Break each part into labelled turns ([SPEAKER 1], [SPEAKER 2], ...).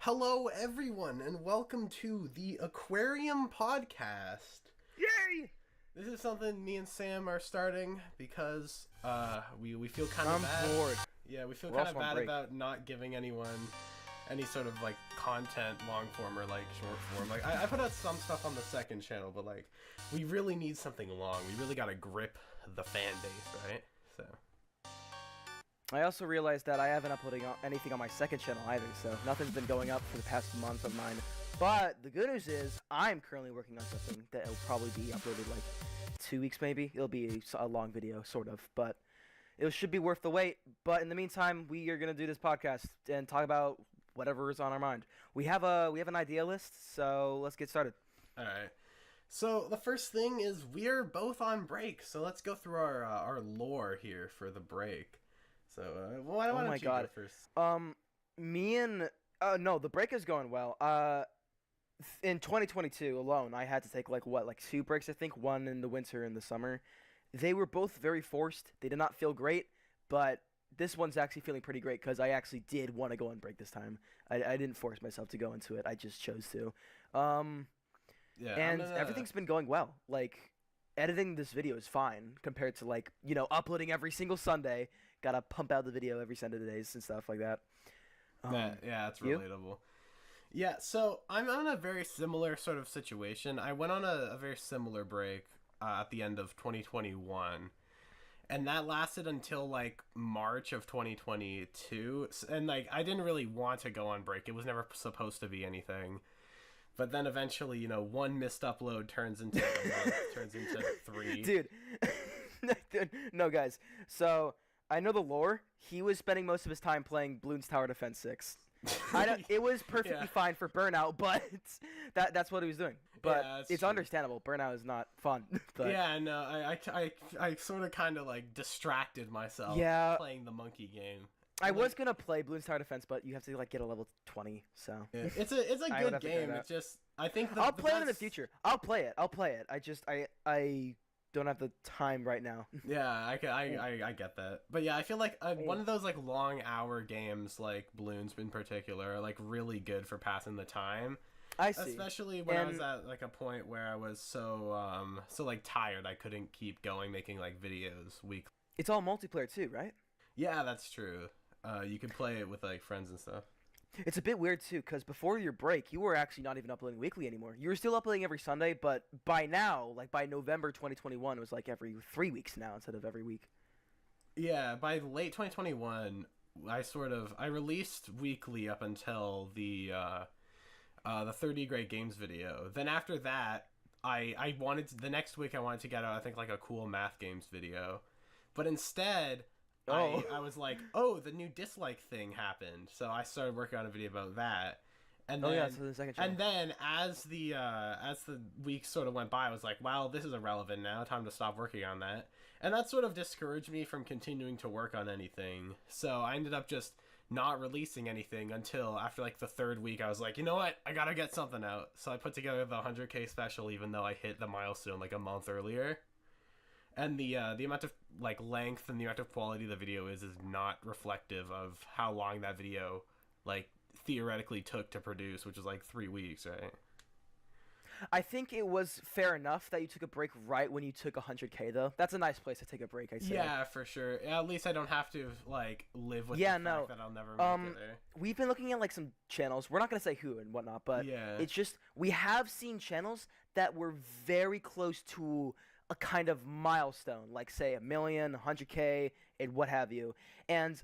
[SPEAKER 1] Hello, everyone, and welcome to the Aquarium Podcast.
[SPEAKER 2] Yay!
[SPEAKER 1] This is something me and Sam are starting because we feel kind of
[SPEAKER 2] I'm
[SPEAKER 1] bad.
[SPEAKER 2] bored.
[SPEAKER 1] Yeah, we feel
[SPEAKER 2] We're
[SPEAKER 1] kind of
[SPEAKER 2] also on
[SPEAKER 1] bad
[SPEAKER 2] break.
[SPEAKER 1] about not giving anyone any sort of like content, long form or like short form. Like I put out some stuff on the second channel, but like we really need something long. We really gotta grip the fan base, right? So.
[SPEAKER 2] I also realized that I haven't uploaded anything on my second channel either, so nothing's been going up for the past month of mine. But the good news is, I'm currently working on something that will probably be uploaded like 2 weeks maybe. It'll be a long video, sort of, but it should be worth the wait. But in the meantime, we are gonna do this podcast and talk about whatever is on our mind. We have an idea list, so let's get started.
[SPEAKER 1] All right. So the first thing is we're both on break, so let's go through our lore here for the break. So why don't you go first?
[SPEAKER 2] Me and no, the break is going well. In 2022 alone, I had to take like 2 breaks, I think, one in the winter and the summer. They were both very forced. They did not feel great, but this one's actually feeling pretty great because I actually did want to go on break this time. I didn't force myself to go into it. I just chose to.
[SPEAKER 1] Yeah,
[SPEAKER 2] and everything's been going well. Like, editing this video is fine compared to, like, uploading every single Sunday. Gotta pump out the video every Sunday days and stuff like that.
[SPEAKER 1] Yeah, it's relatable. Yeah, so I'm on a very similar sort of situation. I went on a very similar break at the end of 2021. And that lasted until, like, March of 2022. And, like, I didn't really want to go on break. It was never supposed to be anything. But then eventually, one missed upload turns into a month, turns into 3.
[SPEAKER 2] Dude. No, guys. So, I know the lore. He was spending most of his time playing Bloons Tower Defense 6. It was perfectly fine for Burnout, but that's what he was doing. But
[SPEAKER 1] yeah,
[SPEAKER 2] it's
[SPEAKER 1] true.
[SPEAKER 2] Understandable. Burnout is not fun. But
[SPEAKER 1] yeah, no, I sort of kind of like distracted myself playing the monkey game.
[SPEAKER 2] I was gonna play Bloons Tower Defense, but you have to like get a level 20. So
[SPEAKER 1] yeah. It's a good game. It's just I think
[SPEAKER 2] I'll play it in the future. I'll play it. I don't have the time right now.
[SPEAKER 1] Yeah, I get that. But yeah, I feel like one of those like long hour games, like Bloons in particular, are like really good for passing the time.
[SPEAKER 2] I see.
[SPEAKER 1] Especially when I was at like a point where I was so like tired I couldn't keep going making like videos weekly.
[SPEAKER 2] It's all multiplayer too, right?
[SPEAKER 1] Yeah, that's true. You can play it with like friends and stuff.
[SPEAKER 2] It's a bit weird too, because before your break, you were actually not even uploading weekly anymore. You were still uploading every Sunday, but by now, like by November 2021, it was like every 3 weeks now instead of every week.
[SPEAKER 1] Yeah, by late 2021, I released weekly up until the 30 Great Games video. Then after that, I wanted to, the next week I wanted to get out I think like a cool math games video, but instead. I was like, the new dislike thing happened, so I started working on a video about that. And then,
[SPEAKER 2] so the second channel.
[SPEAKER 1] And then as the weeks sort of went by, I was like, wow, this is irrelevant now. Time to stop working on that. And that sort of discouraged me from continuing to work on anything. So I ended up just not releasing anything until after like the 3rd week. I was like, you know what? I gotta get something out. So I put together the 100K special, even though I hit the milestone like a month earlier. And the amount of like length and the amount of quality the video is not reflective of how long that video like theoretically took to produce, which was like 3 weeks, right?
[SPEAKER 2] I think it was fair enough that you took a break right when you took 100K though. That's a nice place to take a break, I'd say.
[SPEAKER 1] Yeah, for sure. At least I don't have to like live with the fact that I'll never make it there.
[SPEAKER 2] We've been looking at like some channels. We're not gonna say who and whatnot, but it's just we have seen channels that were very close to a kind of milestone, like say 1 million, 100K, and what have you. And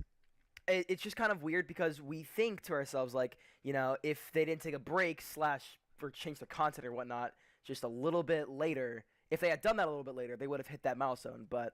[SPEAKER 2] it's just kind of weird because we think to ourselves like, if they didn't take a break / or change their content or whatnot just a little bit later, if they had done that a little bit later, they would have hit that milestone. But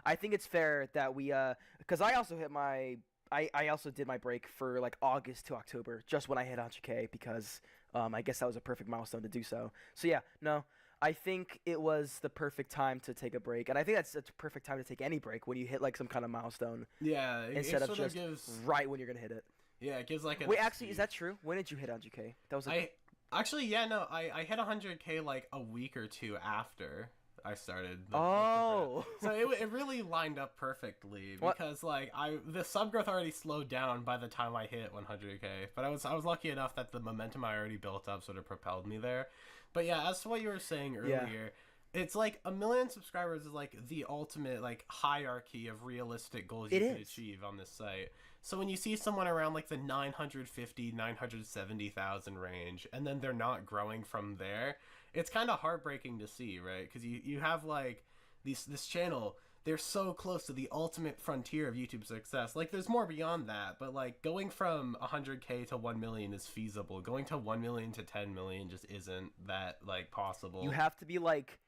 [SPEAKER 2] I think it's fair that we because I also hit my I also did my break for like August to October, just when I hit 100K, because I guess that was a perfect milestone to do so. So yeah, no, I think it was the perfect time to take a break, and I think that's a perfect time to take any break when you hit like some kind of milestone.
[SPEAKER 1] Yeah,
[SPEAKER 2] instead of just right when you're gonna hit it.
[SPEAKER 1] Yeah, it gives like
[SPEAKER 2] wait, actually, is that true? When did you hit 100K? That was
[SPEAKER 1] I hit 100K like a week or 2 after. I started.
[SPEAKER 2] Oh.
[SPEAKER 1] So it really lined up perfectly because like the sub growth already slowed down by the time I hit 100K, but I was lucky enough that the momentum I already built up sort of propelled me there. But yeah, as to what you were saying earlier, it's like 1 million subscribers is like the ultimate like hierarchy of realistic goals you can achieve on this site. So when you see someone around like the 950, 970,000 range, and then they're not growing from there, it's kind of heartbreaking to see, right? Because you have like this channel, they're so close to the ultimate frontier of YouTube success. Like there's more beyond that, but like going from 100K to 1 million is feasible. Going to 1 million to 10 million just isn't that like possible.
[SPEAKER 2] You have to be like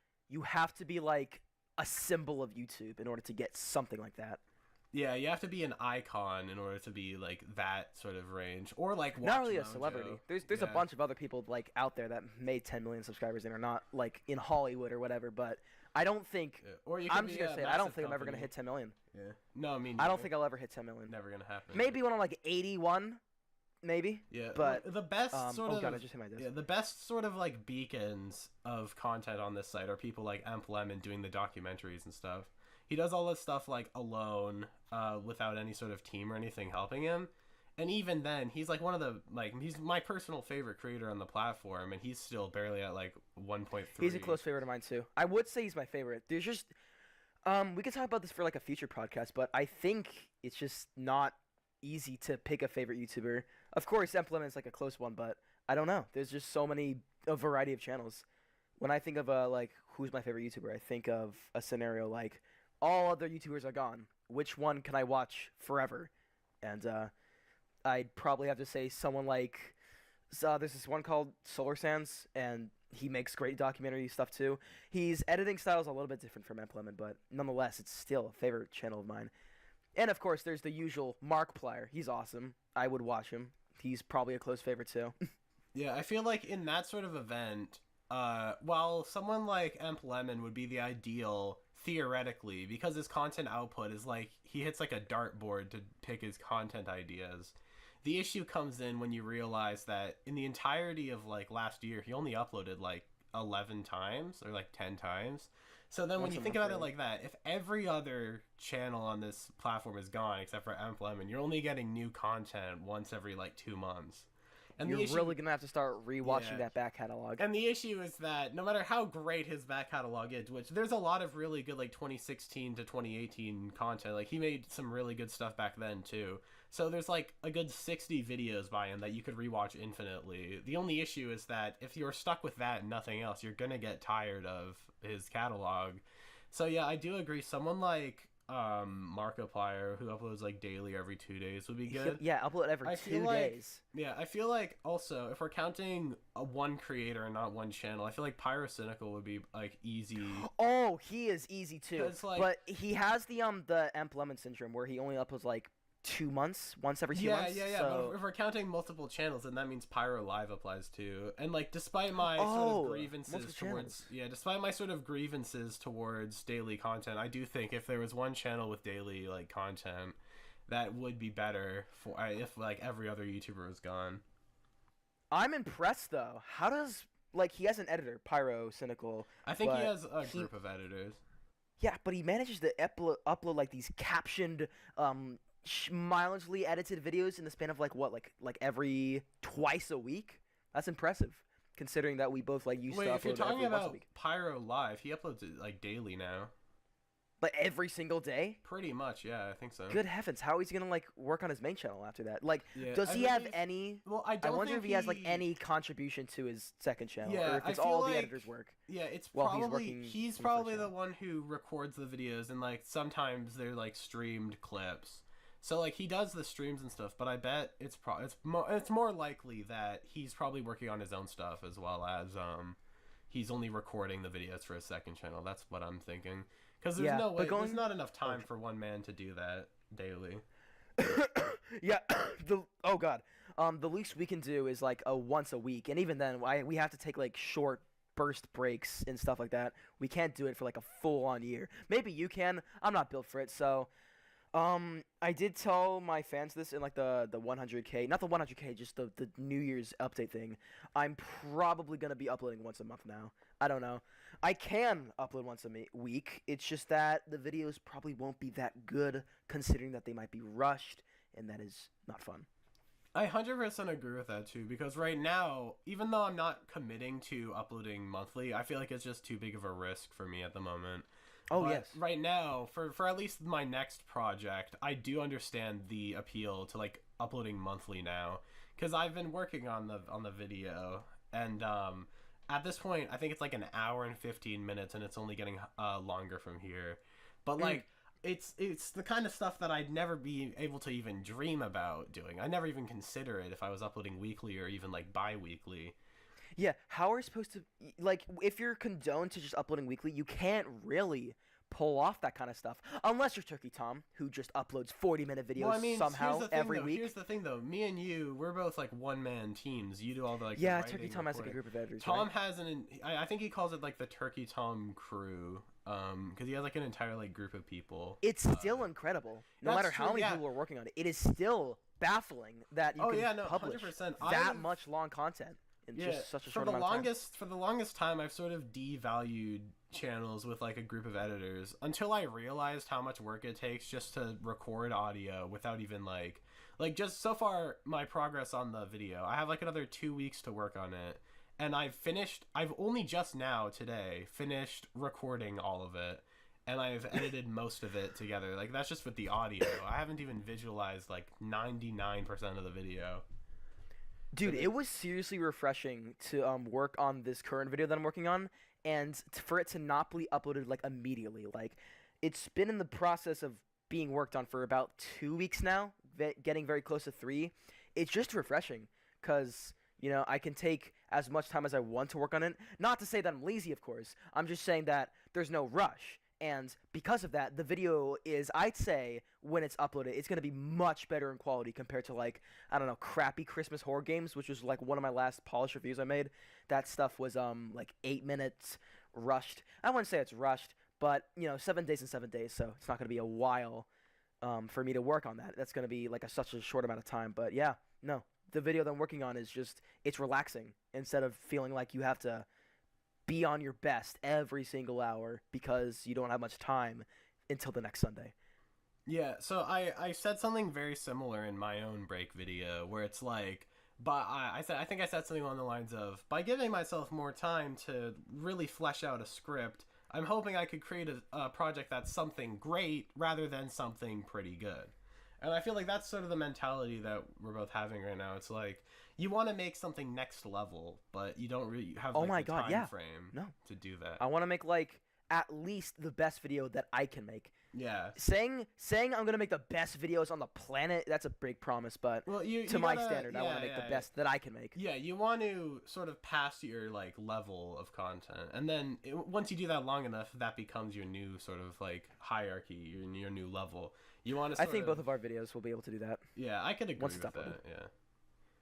[SPEAKER 2] a symbol of YouTube in order to get something like that.
[SPEAKER 1] Yeah, you have to be an icon in order to be like that sort of range, or like
[SPEAKER 2] not really a celebrity. There's a bunch of other people like out there that made 10 million subscribers and are not like in Hollywood or whatever. But I don't think. Yeah. Or I'm just gonna say it, I don't think I'm ever gonna hit 10 million.
[SPEAKER 1] Yeah. No, I mean.
[SPEAKER 2] I don't think I'll ever hit 10 million.
[SPEAKER 1] Never gonna happen.
[SPEAKER 2] Maybe when I'm like 81. Maybe.
[SPEAKER 1] Yeah.
[SPEAKER 2] But
[SPEAKER 1] the best sort of.
[SPEAKER 2] Oh god, I just hit my desk.
[SPEAKER 1] Yeah, the best sort of like beacons of content on this site are people like Amp Lemon doing the documentaries and stuff. He does all this stuff like alone, without any sort of team or anything helping him. And even then, he's like one of the he's my personal favorite creator on the platform, and he's still barely at like 1.3.
[SPEAKER 2] He's a close favorite of mine too. I would say he's my favorite. There's just we could talk about this for like a future podcast, but I think it's just not easy to pick a favorite YouTuber. Of course, Emplem is like a close one, but I don't know. There's just so many a variety of channels. When I think of like who's my favorite YouTuber, I think of a scenario like all other YouTubers are gone. Which one can I watch forever? And I'd probably have to say someone like there's this one called Solar Sands, and he makes great documentary stuff too. His editing style is a little bit different from Emplemon, but nonetheless, it's still a favorite channel of mine. And of course, there's the usual Markiplier. He's awesome. I would watch him. He's probably a close favorite too.
[SPEAKER 1] Yeah, I feel like in that sort of event, while someone like Emplemon would be the ideal theoretically, because his content output is like he hits like a dartboard to pick his content ideas. The issue comes in when you realize that in the entirety of like last year, he only uploaded like 11 times or like 10 times. So then when you think about it like that, if every other channel on this platform is gone except for Emplemon, you're only getting new content once every like 2 months. And
[SPEAKER 2] you're really going to have to start rewatching that back catalog.
[SPEAKER 1] And the issue is that no matter how great his back catalog is, which there's a lot of really good like 2016 to 2018 content. Like he made some really good stuff back then too. So there's like a good 60 videos by him that you could rewatch infinitely. The only issue is that if you're stuck with that and nothing else, you're going to get tired of his catalog. So yeah, I do agree. Someone like Markiplier, who uploads like daily every 2 days, would be good.
[SPEAKER 2] Yeah, upload every 2 days.
[SPEAKER 1] Yeah, I feel like also if we're counting one creator and not one channel, I feel like Pyrocynical would be like easy.
[SPEAKER 2] Oh, he is easy too.
[SPEAKER 1] Like,
[SPEAKER 2] but he has the Emplemon syndrome where he only uploads like 2 months, once every 2 months.
[SPEAKER 1] Yeah.
[SPEAKER 2] So...
[SPEAKER 1] But if we're counting multiple channels, then that means Pyro Live applies too. And like, despite my sort of grievances towards daily content, I do think if there was one channel with daily like content, that would be better for if like every other YouTuber was gone.
[SPEAKER 2] I'm impressed though. How does like he has an editor, Pyrocynical?
[SPEAKER 1] I think he has a group of editors.
[SPEAKER 2] Yeah, but he manages to upload like these captioned mileagely edited videos in the span of like every twice a week. That's impressive, considering that we both like use stuff.
[SPEAKER 1] Wait, if you're talking about Pyro Live, he uploads it like daily now.
[SPEAKER 2] Like every single day?
[SPEAKER 1] Pretty much, yeah, I think so.
[SPEAKER 2] Good heavens, how is he gonna like work on his main channel after that? Like, does he have any?
[SPEAKER 1] Well,
[SPEAKER 2] I wonder if he has like any contribution to his second channel, or if it's all the editor's work.
[SPEAKER 1] Yeah, it's probably he's probably the one who records the videos, and like sometimes they're like streamed clips. So like he does the streams and stuff, but I bet it's more likely that he's probably working on his own stuff as well as he's only recording the videos for his second channel. That's what I'm thinking. Because there's no way, there's not enough time for one man to do that daily.
[SPEAKER 2] Yeah, the least we can do is like a once a week, and even then, we have to take like short burst breaks and stuff like that. We can't do it for like a full-on year. Maybe you can. I'm not built for it, so. I did tell my fans this in like the 100K, not the 100K, just the New Year's update thing. I'm probably gonna be uploading once a month now. I don't know. I can upload once a week. It's just that the videos probably won't be that good, considering that they might be rushed, and that is not fun.
[SPEAKER 1] I 100% agree with that too, because right now, even though I'm not committing to uploading monthly, I feel like it's just too big of a risk for me at the moment.
[SPEAKER 2] Oh,
[SPEAKER 1] but
[SPEAKER 2] yes.
[SPEAKER 1] Right now, for at least my next project, I do understand the appeal to like uploading monthly now, because I've been working on the video, and at this point, I think it's like an hour and 15 minutes, and it's only getting longer from here. But like, it's the kind of stuff that I'd never be able to even dream about doing. I never even consider it if I was uploading weekly or even like bi-weekly.
[SPEAKER 2] Yeah, how are you supposed to, like, if you're condoned to just uploading weekly, you can't really pull off that kind of stuff unless you're Turkey Tom, who just uploads 40-minute videos somehow every week.
[SPEAKER 1] Here's the thing, though. Me and you, we're both like one-man teams. You do all the like
[SPEAKER 2] yeah,
[SPEAKER 1] the
[SPEAKER 2] Turkey Tom has like a group of editors.
[SPEAKER 1] Tom
[SPEAKER 2] right?
[SPEAKER 1] has I think he calls it like the Turkey Tom crew, because he has like an entire like group of people.
[SPEAKER 2] It's still incredible, no matter how many people are working on it. It is still baffling that you can publish
[SPEAKER 1] 100%.
[SPEAKER 2] that much long content in just such a short amount of time.
[SPEAKER 1] For the longest time, I've sort of devalued channels with like a group of editors until I realized how much work it takes just to record audio without even like just so far my progress on the video. I have like another 2 weeks to work on it, and I've only just now today finished recording all of it, and I've edited most of it together. Like that's just with the audio. I haven't even visualized like 99% of the video.
[SPEAKER 2] Dude, it was seriously refreshing to work on this current video that I'm working on, and for it to not be uploaded like immediately. Like, it's been in the process of being worked on for about 2 weeks now, getting very close to 3. It's just refreshing because, you know, I can take as much time as I want to work on it. Not to say that I'm lazy, of course. I'm just saying that there's no rush. And because of that, the video is, I'd say, when it's uploaded, it's going to be much better in quality compared to, like, I don't know, crappy Christmas horror games, which was, like, one of my last polished reviews I made. That stuff was, like, 8 minutes rushed. I wouldn't say it's rushed, but, you know, 7 days and 7 days, so it's not going to be a while for me to work on that. That's going to be, like, such a short amount of time. But, yeah, no, the video that I'm working on is just, it's relaxing instead of feeling like you have to be on your best every single hour because you don't have much time until the next Sunday.
[SPEAKER 1] Yeah, so I said something very similar in my own break video where it's like, but I think I said something along the lines of, by giving myself more time to really flesh out a script, I'm hoping I could create a project that's something great rather than something pretty good. And I feel like that's sort of the mentality that we're both having right now. It's like, you want to make something next level, but you don't really have the time frame to do that.
[SPEAKER 2] I want to make, like, at least the best video that I can make.
[SPEAKER 1] Yeah.
[SPEAKER 2] Saying I'm going to make the best videos on the planet, that's a big promise, but to my standard, I want to make the best that I can make.
[SPEAKER 1] Yeah, you want to sort of pass your, like, level of content. And then once you do that long enough, that becomes your new sort of, like, hierarchy, your new level. You want to
[SPEAKER 2] I think both of our videos will be able to do that.
[SPEAKER 1] Yeah, I could agree with that. Yeah.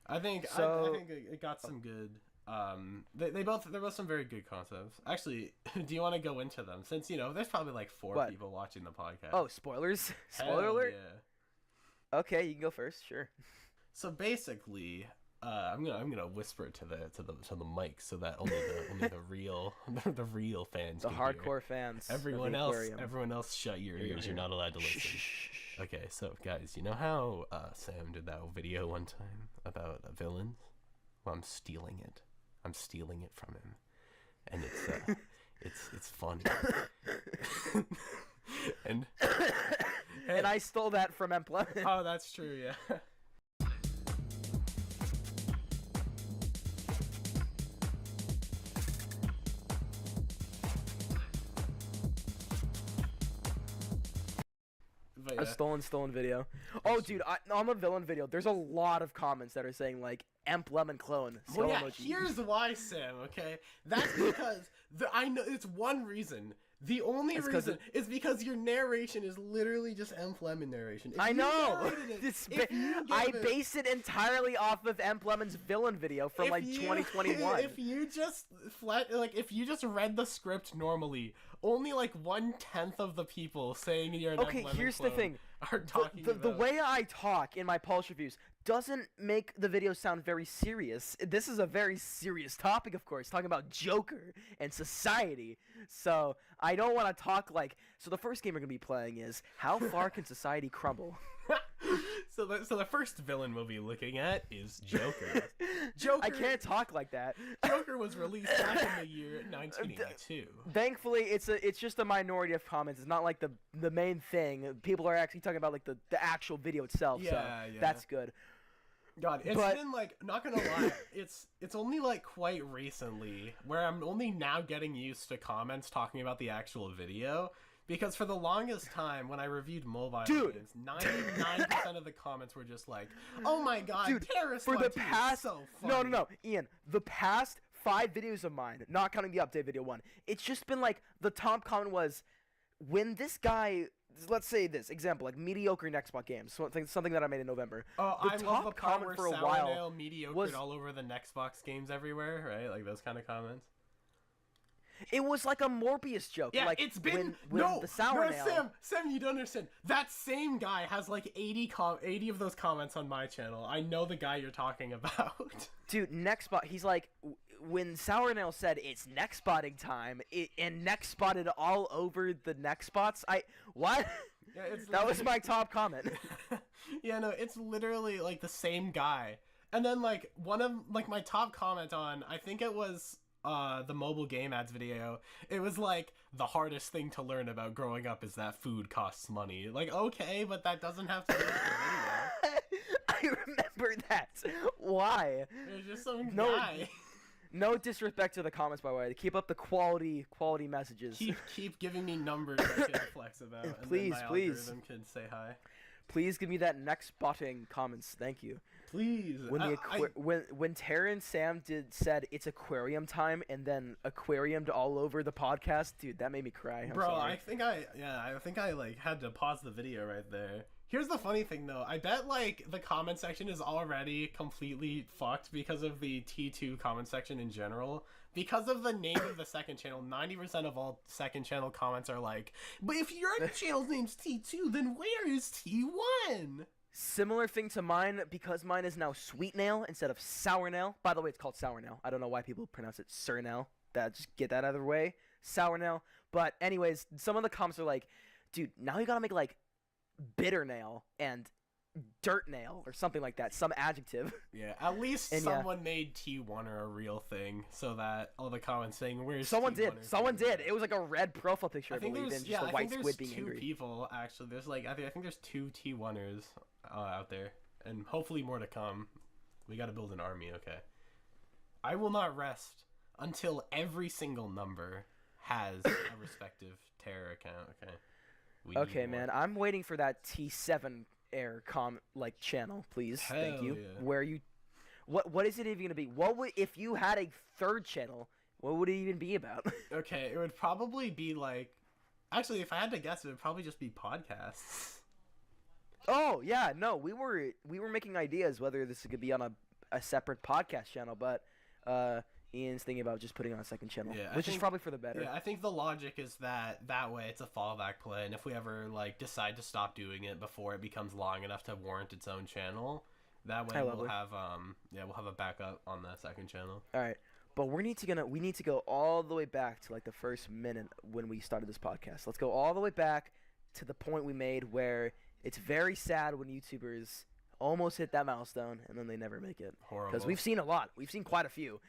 [SPEAKER 1] I think it got some good. They're both some very good concepts. Actually, do you want to go into them? Since, you know, there's probably like 4 people watching the podcast.
[SPEAKER 2] Oh, spoilers! Spoiler alert!
[SPEAKER 1] Yeah.
[SPEAKER 2] Okay, you can go first. Sure.
[SPEAKER 1] So basically, I'm gonna whisper it to the mic so that only the real fans,
[SPEAKER 2] the
[SPEAKER 1] can
[SPEAKER 2] hardcore
[SPEAKER 1] hear.
[SPEAKER 2] fans.
[SPEAKER 1] Everyone else, shut your ears. You're not allowed to listen. Okay, so guys, you know how Sam did that video one time about villains? Well, I'm stealing it. I'm stealing it from him, and it's funny. and
[SPEAKER 2] and I stole that from Emplem.
[SPEAKER 1] Oh, that's true. Yeah.
[SPEAKER 2] A stolen video. Oh, dude, on the villain video, there's a lot of comments that are saying, like, Emp Lemon clone.
[SPEAKER 1] Well, yeah, here's why, Sam, okay? That's because, I know, it's one reason. The only reason is because your narration is literally just Emp Lemon narration.
[SPEAKER 2] I know! I base it entirely off of Emp Lemon's villain video from, 2021.
[SPEAKER 1] If you just read the script normally, only like 1/10 of the people saying you're an Emp Lemon
[SPEAKER 2] here's
[SPEAKER 1] clone
[SPEAKER 2] the thing.
[SPEAKER 1] are talking
[SPEAKER 2] the
[SPEAKER 1] about.
[SPEAKER 2] way I talk in my Pulse reviews doesn't make the video sound very serious. This is a very serious topic, of course, talking about Joker and society. So I don't want to talk like. So the first game we're gonna be playing is How Far Can Society Crumble?
[SPEAKER 1] So the first villain we'll be looking at is Joker. Joker.
[SPEAKER 2] I can't talk like that.
[SPEAKER 1] Joker was released back in the year 1982.
[SPEAKER 2] Thankfully, it's just a minority of comments. It's not like the main thing. People are actually talking about like the actual video itself.
[SPEAKER 1] Yeah,
[SPEAKER 2] so
[SPEAKER 1] yeah.
[SPEAKER 2] that's good.
[SPEAKER 1] God, it's been like, not gonna lie, it's only like quite recently where I'm only now getting used to comments talking about the actual video. Because for the longest time, when I reviewed mobile games, 99% of the comments were just like, "Oh my god, Terrace
[SPEAKER 2] for the
[SPEAKER 1] past
[SPEAKER 2] past
[SPEAKER 1] so funny."
[SPEAKER 2] No, Ian, the past 5 videos of mine, not counting the update video one, it's just been like the top comment was when this guy, let's say this example, like mediocre Nextbot games, something that I made in November.
[SPEAKER 1] Oh,
[SPEAKER 2] the
[SPEAKER 1] I
[SPEAKER 2] top
[SPEAKER 1] love the part
[SPEAKER 2] comment
[SPEAKER 1] where
[SPEAKER 2] for a
[SPEAKER 1] Sour
[SPEAKER 2] while
[SPEAKER 1] Nail mediocred
[SPEAKER 2] was
[SPEAKER 1] all over the Nextbox games everywhere, right? Like those kind of comments.
[SPEAKER 2] It was like a Morbius joke.
[SPEAKER 1] Yeah,
[SPEAKER 2] like
[SPEAKER 1] it's been
[SPEAKER 2] when the Sour Nail.
[SPEAKER 1] Sam, you don't understand. That same guy has like 80 of those comments on my channel. I know the guy you're talking about.
[SPEAKER 2] Dude, Nextbot, he's like, when Sour Nail said it's Nextbotting time, and Nextbotted all over the Nextbots, what?
[SPEAKER 1] Yeah,
[SPEAKER 2] that was my top comment.
[SPEAKER 1] Yeah, no, it's literally like the same guy. And then like one of like my top comment on, I think it was the mobile game ads video, it was like, the hardest thing to learn about growing up is that food costs money. Like, okay, but that doesn't have to be the video.
[SPEAKER 2] I remember that. Why?
[SPEAKER 1] There's just some guy.
[SPEAKER 2] No disrespect to the comments, by the way. Keep up the quality messages.
[SPEAKER 1] Keep giving me numbers I can flex about. And
[SPEAKER 2] please,
[SPEAKER 1] then my
[SPEAKER 2] please.
[SPEAKER 1] algorithm can say hi.
[SPEAKER 2] Please give me that next botting comments. Thank you.
[SPEAKER 1] Please.
[SPEAKER 2] When Tara and Sam said it's aquarium time and then aquariumed all over the podcast, dude, that made me cry. I'm sorry.
[SPEAKER 1] I think I like had to pause the video right there. Here's the funny thing though. I bet like the comment section is already completely fucked because of the T2 comment section in general. Because of the name of the second channel, 90% of all second channel comments are like, but if your channel's name's T2, then where is T1?
[SPEAKER 2] Similar thing to mine, because mine is now Sweet Nail instead of Sour Nail. By the way, it's called Sour Nail. I don't know why people pronounce it Sir Nail. Just get that out of the way. Sour Nail. But anyways, some of the comments are like, dude, now you gotta make like Bitter Nail and Dirt Nail or something like that, some adjective.
[SPEAKER 1] Yeah, at least someone made T1er a real thing, so that all the comments saying where's
[SPEAKER 2] someone did. It was like a red profile picture, I believe, and just a white squid being angry.
[SPEAKER 1] Two people actually. There's like I think there's 2 T1ers out there, and hopefully more to come. We got to build an army. Okay, I will not rest until every single number has a respective terror account. Okay.
[SPEAKER 2] Okay, man. I'm waiting for that T7 air channel, please.
[SPEAKER 1] Hell
[SPEAKER 2] thank you.
[SPEAKER 1] Yeah.
[SPEAKER 2] Where you what is it even gonna be? What would, if you had a third channel, what would it even be about?
[SPEAKER 1] Okay, it would probably be like, actually, if I had to guess, it would probably just be podcasts.
[SPEAKER 2] Oh yeah, no, we were making ideas whether this could be on a separate podcast channel, but Ian's thinking about just putting on a second channel, which is probably for the better.
[SPEAKER 1] Yeah, I think the logic is that way it's a fallback play, and if we ever like decide to stop doing it before it becomes long enough to warrant its own channel, that way we'll have a backup on that second channel.
[SPEAKER 2] All right, but we need to go all the way back to like the first minute when we started this podcast. Let's go all the way back to the point we made where it's very sad when YouTubers almost hit that milestone and then they never make it.
[SPEAKER 1] Horrible.
[SPEAKER 2] Because we've seen a lot. We've seen quite a few.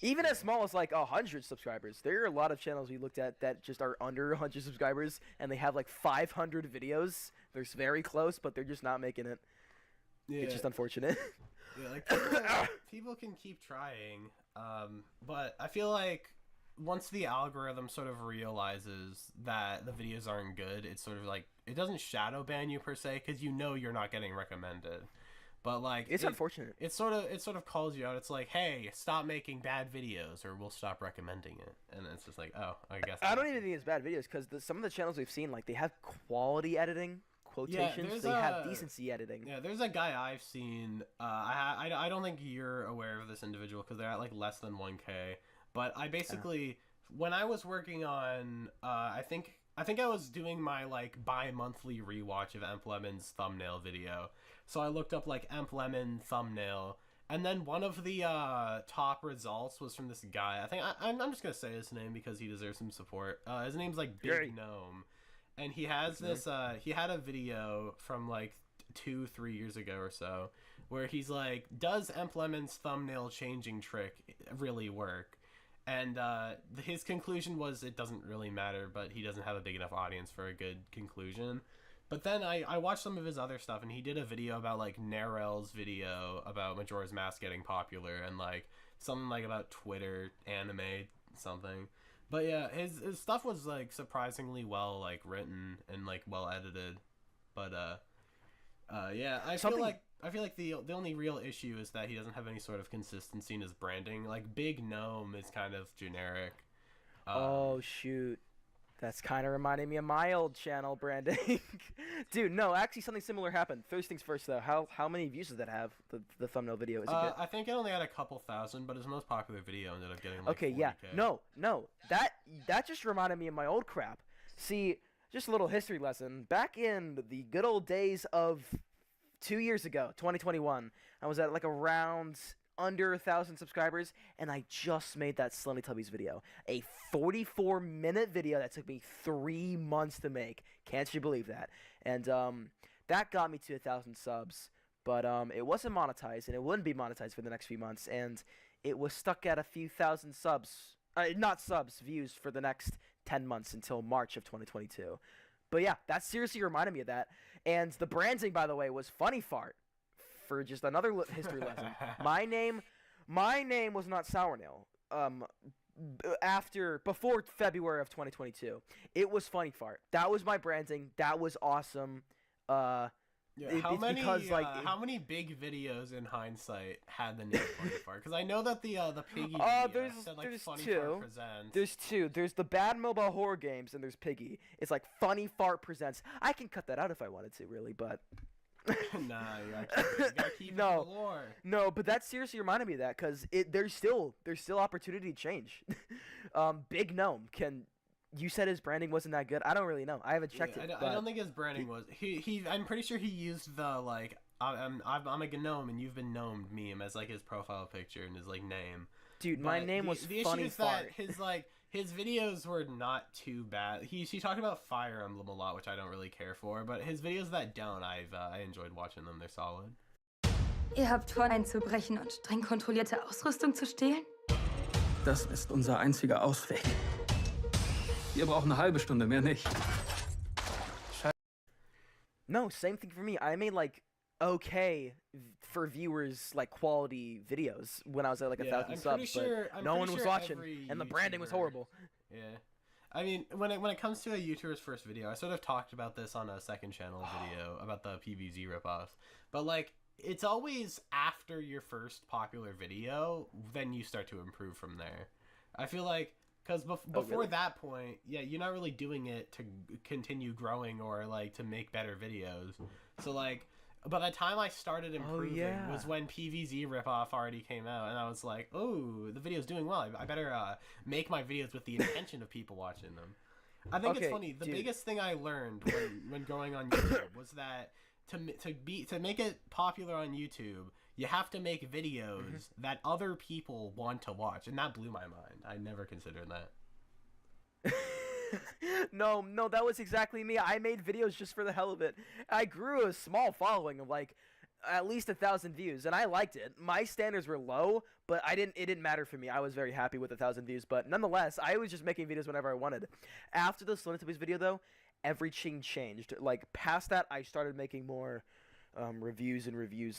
[SPEAKER 2] Even as small as like 100 subscribers. There are a lot of channels we looked at that just are under 100 subscribers and they have like 500 videos. They're very close, but they're just not making it. Yeah. It's just unfortunate.
[SPEAKER 1] Yeah, like people can keep trying, but I feel like once the algorithm sort of realizes that the videos aren't good, it's sort of like, it doesn't shadow ban you per se, because you know you're not getting recommended. But like
[SPEAKER 2] it's unfortunate.
[SPEAKER 1] It sort of calls you out. It's like, hey, stop making bad videos, or we'll stop recommending it. And it's just like, oh, I guess.
[SPEAKER 2] I don't even think it's bad videos, because some of the channels we've seen, like, they have quality editing, quotations. They have decency editing.
[SPEAKER 1] Yeah, there's a guy I've seen. I don't think you're aware of this individual because they're at like less than 1K. But I basically, when I was working on, I think I think I was doing my like bi-monthly rewatch of Emp Lemon's thumbnail video. So I looked up like Emp Lemon thumbnail, and then one of the top results was from this guy. I think I'm just gonna say his name because he deserves some support. His name's like Big Gnome, and he has this. He had a video from like 2-3 years ago or so where he's like, does Emp Lemon's thumbnail changing trick really work? And his conclusion was it doesn't really matter, but he doesn't have a big enough audience for a good conclusion. But then I watched some of his other stuff, and he did a video about like Narel's video about Majora's Mask getting popular, and like something like about Twitter, anime, something. But yeah, his stuff was like surprisingly well like written and like well edited. But yeah, I feel like the only real issue is that he doesn't have any sort of consistency in his branding. Like Big Gnome is kind of generic.
[SPEAKER 2] Oh shoot, that's kind of reminding me of my old channel branding. Dude, no, actually something similar happened. First things first though, how many views does that have? The thumbnail video, is it good?
[SPEAKER 1] I think it only had a couple thousand, but his most popular video ended up getting like
[SPEAKER 2] okay,
[SPEAKER 1] 40K.
[SPEAKER 2] yeah, no, that just reminded me of my old crap. See, just a little history lesson. Back in the good old days of 2 years ago, 2021, I was at like around under 1,000 subscribers, and I just made that Slendy Tubbies video. A 44-minute video that took me 3 months to make. Can't you believe that? And that got me to 1,000 subs, but it wasn't monetized, and it wouldn't be monetized for the next few months, and it was stuck at a few thousand subs. Not subs, views for the next 10 months until March of 2022. But yeah, that seriously reminded me of that. And the branding, by the way, was Funny Fart. For just another history lesson. My name was not Sournail. Before February of 2022, it was Funny Fart. That was my branding. That was awesome.
[SPEAKER 1] Yeah, how many big videos in hindsight had the name Funny Fart? Because I know that the Piggy video said like Funny Fart Presents.
[SPEAKER 2] There's two. There's the Bad Mobile Horror Games, and there's Piggy. It's like Funny Fart Presents. I can cut that out if I wanted to, really, but.
[SPEAKER 1] Nah, you gotta keep it in the lore.
[SPEAKER 2] No, but that seriously reminded me of that because there's still opportunity to change. Big Gnome you said his branding wasn't that good. I don't really know. I haven't checked it.
[SPEAKER 1] I don't think his branding was. I'm pretty sure he used the like I'm a gnome and you've been gnomed meme as like his profile picture and his like name.
[SPEAKER 2] Dude, my name was
[SPEAKER 1] the
[SPEAKER 2] Funny
[SPEAKER 1] issue is
[SPEAKER 2] Fart.
[SPEAKER 1] that his videos were not too bad. He talked about Fire Emblem a lot, which I don't really care for, but his videos that don't, I enjoyed watching them. They're solid.
[SPEAKER 3] Ihr habt vor, einzubrechen und streng kontrollierte Ausrüstung zu stehlen?
[SPEAKER 4] Das ist unser einziger Ausweg. Wir brauchen eine halbe Stunde, mehr nicht.
[SPEAKER 2] No, same thing for me. I made like okay for viewers like quality videos when I was at like 1,000 subs, but no one was watching, and the branding was horrible.
[SPEAKER 1] Yeah, I mean when it comes to a YouTuber's first video, I sort of talked about this on a second channel video about the PVZ ripoffs, but like it's always after your first popular video, then you start to improve from there. I feel like. Because before that point, yeah, you're not really doing it to continue growing or, like, to make better videos. So, like, by the time I started improving was when PVZ ripoff already came out. And I was like, oh, the video's doing well. I better make my videos with the intention of people watching them. I think it's funny. The biggest thing I learned when going on YouTube was that to make it popular on YouTube, you have to make videos that other people want to watch, and that blew my mind. I never considered that.
[SPEAKER 2] No, that was exactly me. I made videos just for the hell of it. I grew a small following of like at least 1,000 views, and I liked it. My standards were low, but it didn't matter for me. I was very happy with 1,000 views, but nonetheless, I was just making videos whenever I wanted. After the Slendy Tubbies video, though, everything changed. Like past that, I started making more reviews.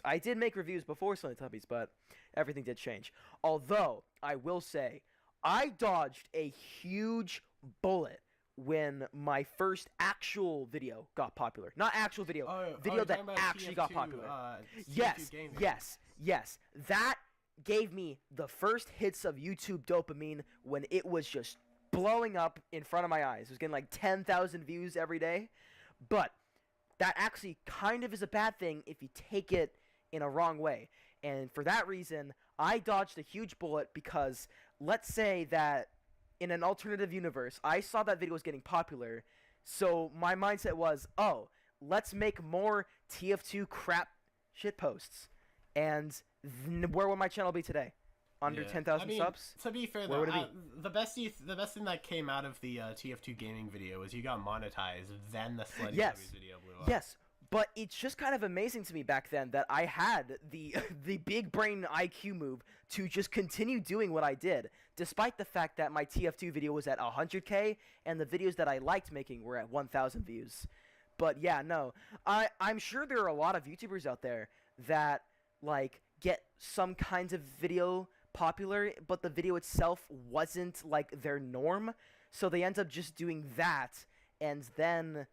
[SPEAKER 2] I did make reviews before Slendy Tubbies, but everything did change. Although I will say, I dodged a huge bullet when my first actual video got popular. Not actual video, video that actually got popular. Yes. That gave me the first hits of YouTube dopamine when it was just blowing up in front of my eyes. It was getting like 10,000 views every day. But that actually kind of is a bad thing if you take it in a wrong way. And for that reason, I dodged a huge bullet because let's say that in an alternative universe, I saw that video was getting popular. So my mindset was, oh, let's make more TF2 crap shit posts. And where would my channel be today? Under 10,000 subs?
[SPEAKER 1] To be fair,
[SPEAKER 2] where
[SPEAKER 1] though,
[SPEAKER 2] would it be?
[SPEAKER 1] the best thing that came out of the TF2 gaming video was you got monetized, then the Slutty
[SPEAKER 2] Yes.
[SPEAKER 1] video blew up.
[SPEAKER 2] Yes. But it's just kind of amazing to me back then that I had the big brain IQ move to just continue doing what I did, despite the fact that my TF2 video was at 100K and the videos that I liked making were at 1,000 views. But yeah, no, I'm sure there are a lot of YouTubers out there that like get some kinds of video popular, but the video itself wasn't like their norm, so they end up just doing that, and then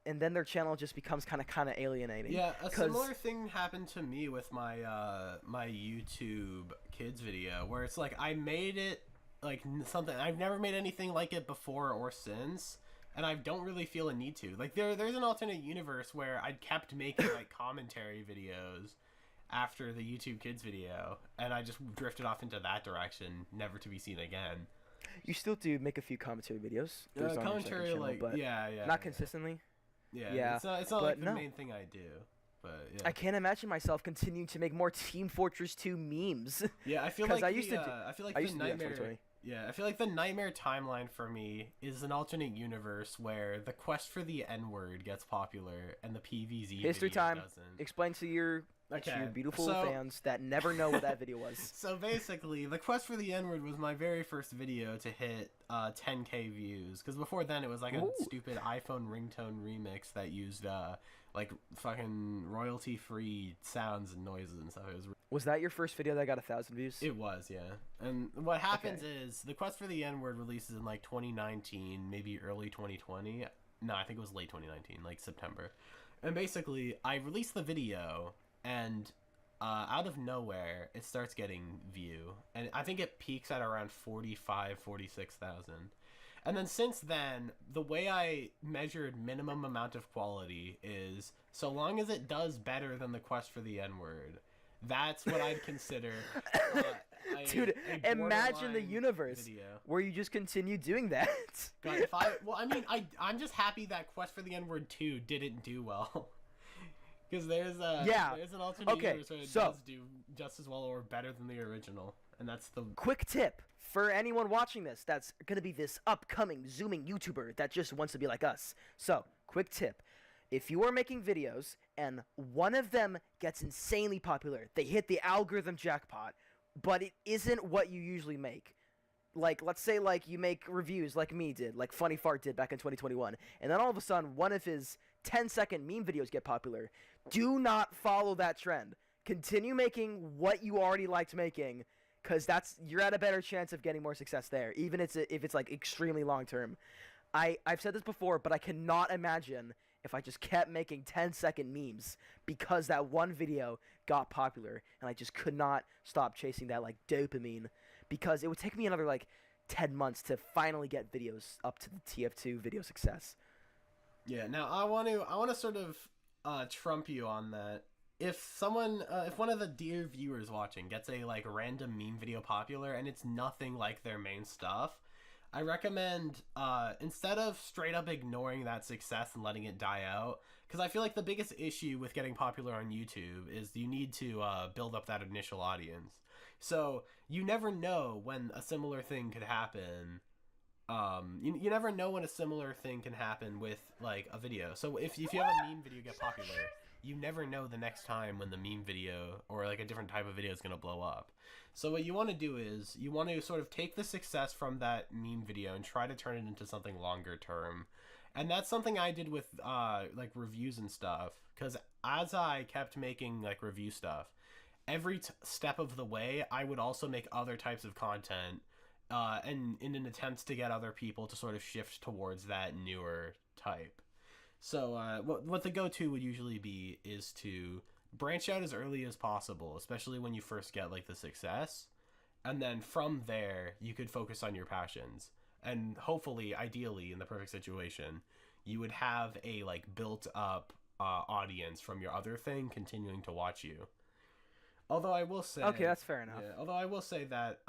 [SPEAKER 2] their channel just becomes kind of alienating.
[SPEAKER 1] Yeah, a similar thing happened to me with my my YouTube kids video, where it's like I made it like something I've never made anything like it before or since, and I don't really feel a need to. Like there's an alternate universe where I kept making like commentary videos after the YouTube kids video, and I just drifted off into that direction, never to be seen again.
[SPEAKER 2] You still do make a few commentary videos.
[SPEAKER 1] Commentary, channel, like, but yeah,
[SPEAKER 2] not consistently.
[SPEAKER 1] Yeah. It's not like the main thing I do. But yeah.
[SPEAKER 2] I can't imagine myself continuing to make more Team Fortress 2 memes.
[SPEAKER 1] Yeah, I feel like I feel like the
[SPEAKER 2] Nightmare.
[SPEAKER 1] Yeah, I feel like the Nightmare timeline for me is an alternate universe where the quest for the N-word gets popular and the PVZ
[SPEAKER 2] History
[SPEAKER 1] video
[SPEAKER 2] time.
[SPEAKER 1] doesn't.
[SPEAKER 2] Explain to your beautiful fans that never know what that video was.
[SPEAKER 1] So basically, the quest for the N-word was my very first video to hit 10K views. Because before then, it was like a stupid iPhone ringtone remix that used like fucking royalty-free sounds and noises and stuff.
[SPEAKER 2] Was that your first video that got 1,000 views?
[SPEAKER 1] It was, yeah. And what happens is the quest for the N-word releases in like 2019, maybe early 2020. No, I think it was late 2019, like September. And basically, I released the video, and out of nowhere, it starts getting view. And I think it peaks at around 46,000. And then since then, the way I measured minimum amount of quality is so long as it does better than the quest for the N-word, that's what I'd consider
[SPEAKER 2] Dude, imagine the universe where you just continue doing that.
[SPEAKER 1] God, I'm just happy that Quest for the N-word 2 didn't do well. Because there's an alternate universe where it does do just as well or better than the original. And that's the
[SPEAKER 2] quick tip for anyone watching this that's going to be this upcoming zooming YouTuber that just wants to be like us. So, quick tip. If you are making videos and one of them gets insanely popular, they hit the algorithm jackpot, but it isn't what you usually make. Like, let's say, like, you make reviews like me did, like Funny Fart did back in 2021, and then all of a sudden, one of his 10-second meme videos get popular. Do not follow that trend. Continue making what you already liked making, because you're at a better chance of getting more success there, even if it's, like, extremely long-term. I've said this before, but I cannot imagine if I just kept making 10-second memes because that one video got popular and I just could not stop chasing that like dopamine, because it would take me another like 10 months to finally get videos up to the TF2 video success.
[SPEAKER 1] Yeah, now I want to sort of trump you on that. If one of the dear viewers watching gets a like random meme video popular and it's nothing like their main stuff, I recommend, instead of straight up ignoring that success and letting it die out, because I feel like the biggest issue with getting popular on YouTube is you need to build up that initial audience. So you never know when a similar thing could happen. You never know when a similar thing can happen with like a video. So if you have a meme video get popular, you never know the next time when the meme video or like a different type of video is going to blow up. So what you want to do is you want to sort of take the success from that meme video and try to turn it into something longer term. And that's something I did with like reviews and stuff, because as I kept making like review stuff, every step of the way I would also make other types of content and in an attempt to get other people to sort of shift towards that newer type. So what the go-to would usually be is to branch out as early as possible, especially when you first get like the success, and then from there you could focus on your passions, and hopefully, ideally, in the perfect situation, you would have a like built up audience from your other thing continuing to watch you. Although I will say,
[SPEAKER 2] okay, that's fair enough.
[SPEAKER 1] Yeah, although I will say that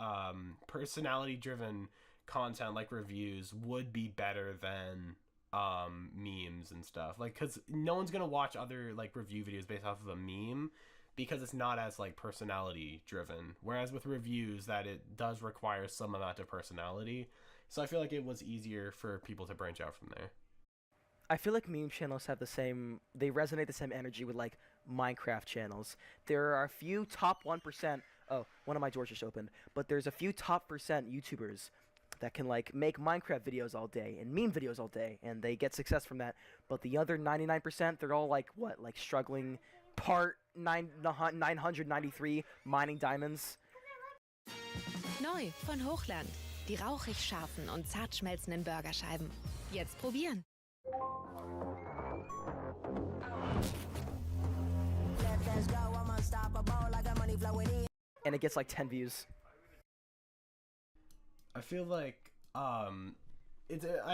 [SPEAKER 1] personality driven content like reviews would be better than memes and stuff, like, because no one's gonna watch other like review videos based off of a meme because it's not as like personality driven, whereas with reviews that it does require some amount of personality. So I feel like it was easier for people to branch out from there.
[SPEAKER 2] I feel like meme channels have they resonate the same energy with like Minecraft channels. There are a few top 1%. Oh, one of my doors just opened. But there's a few top percent YouTubers that can like make Minecraft videos all day and meme videos all day, and they get success from that. But the other 99%, they're all like what, like struggling part 993 mining diamonds.
[SPEAKER 5] Neu von Hochland. Die rauchig scharfen und zart schmelzenden Burgerscheiben. Jetzt probieren.
[SPEAKER 2] And it gets like 10 views.
[SPEAKER 1] I feel like I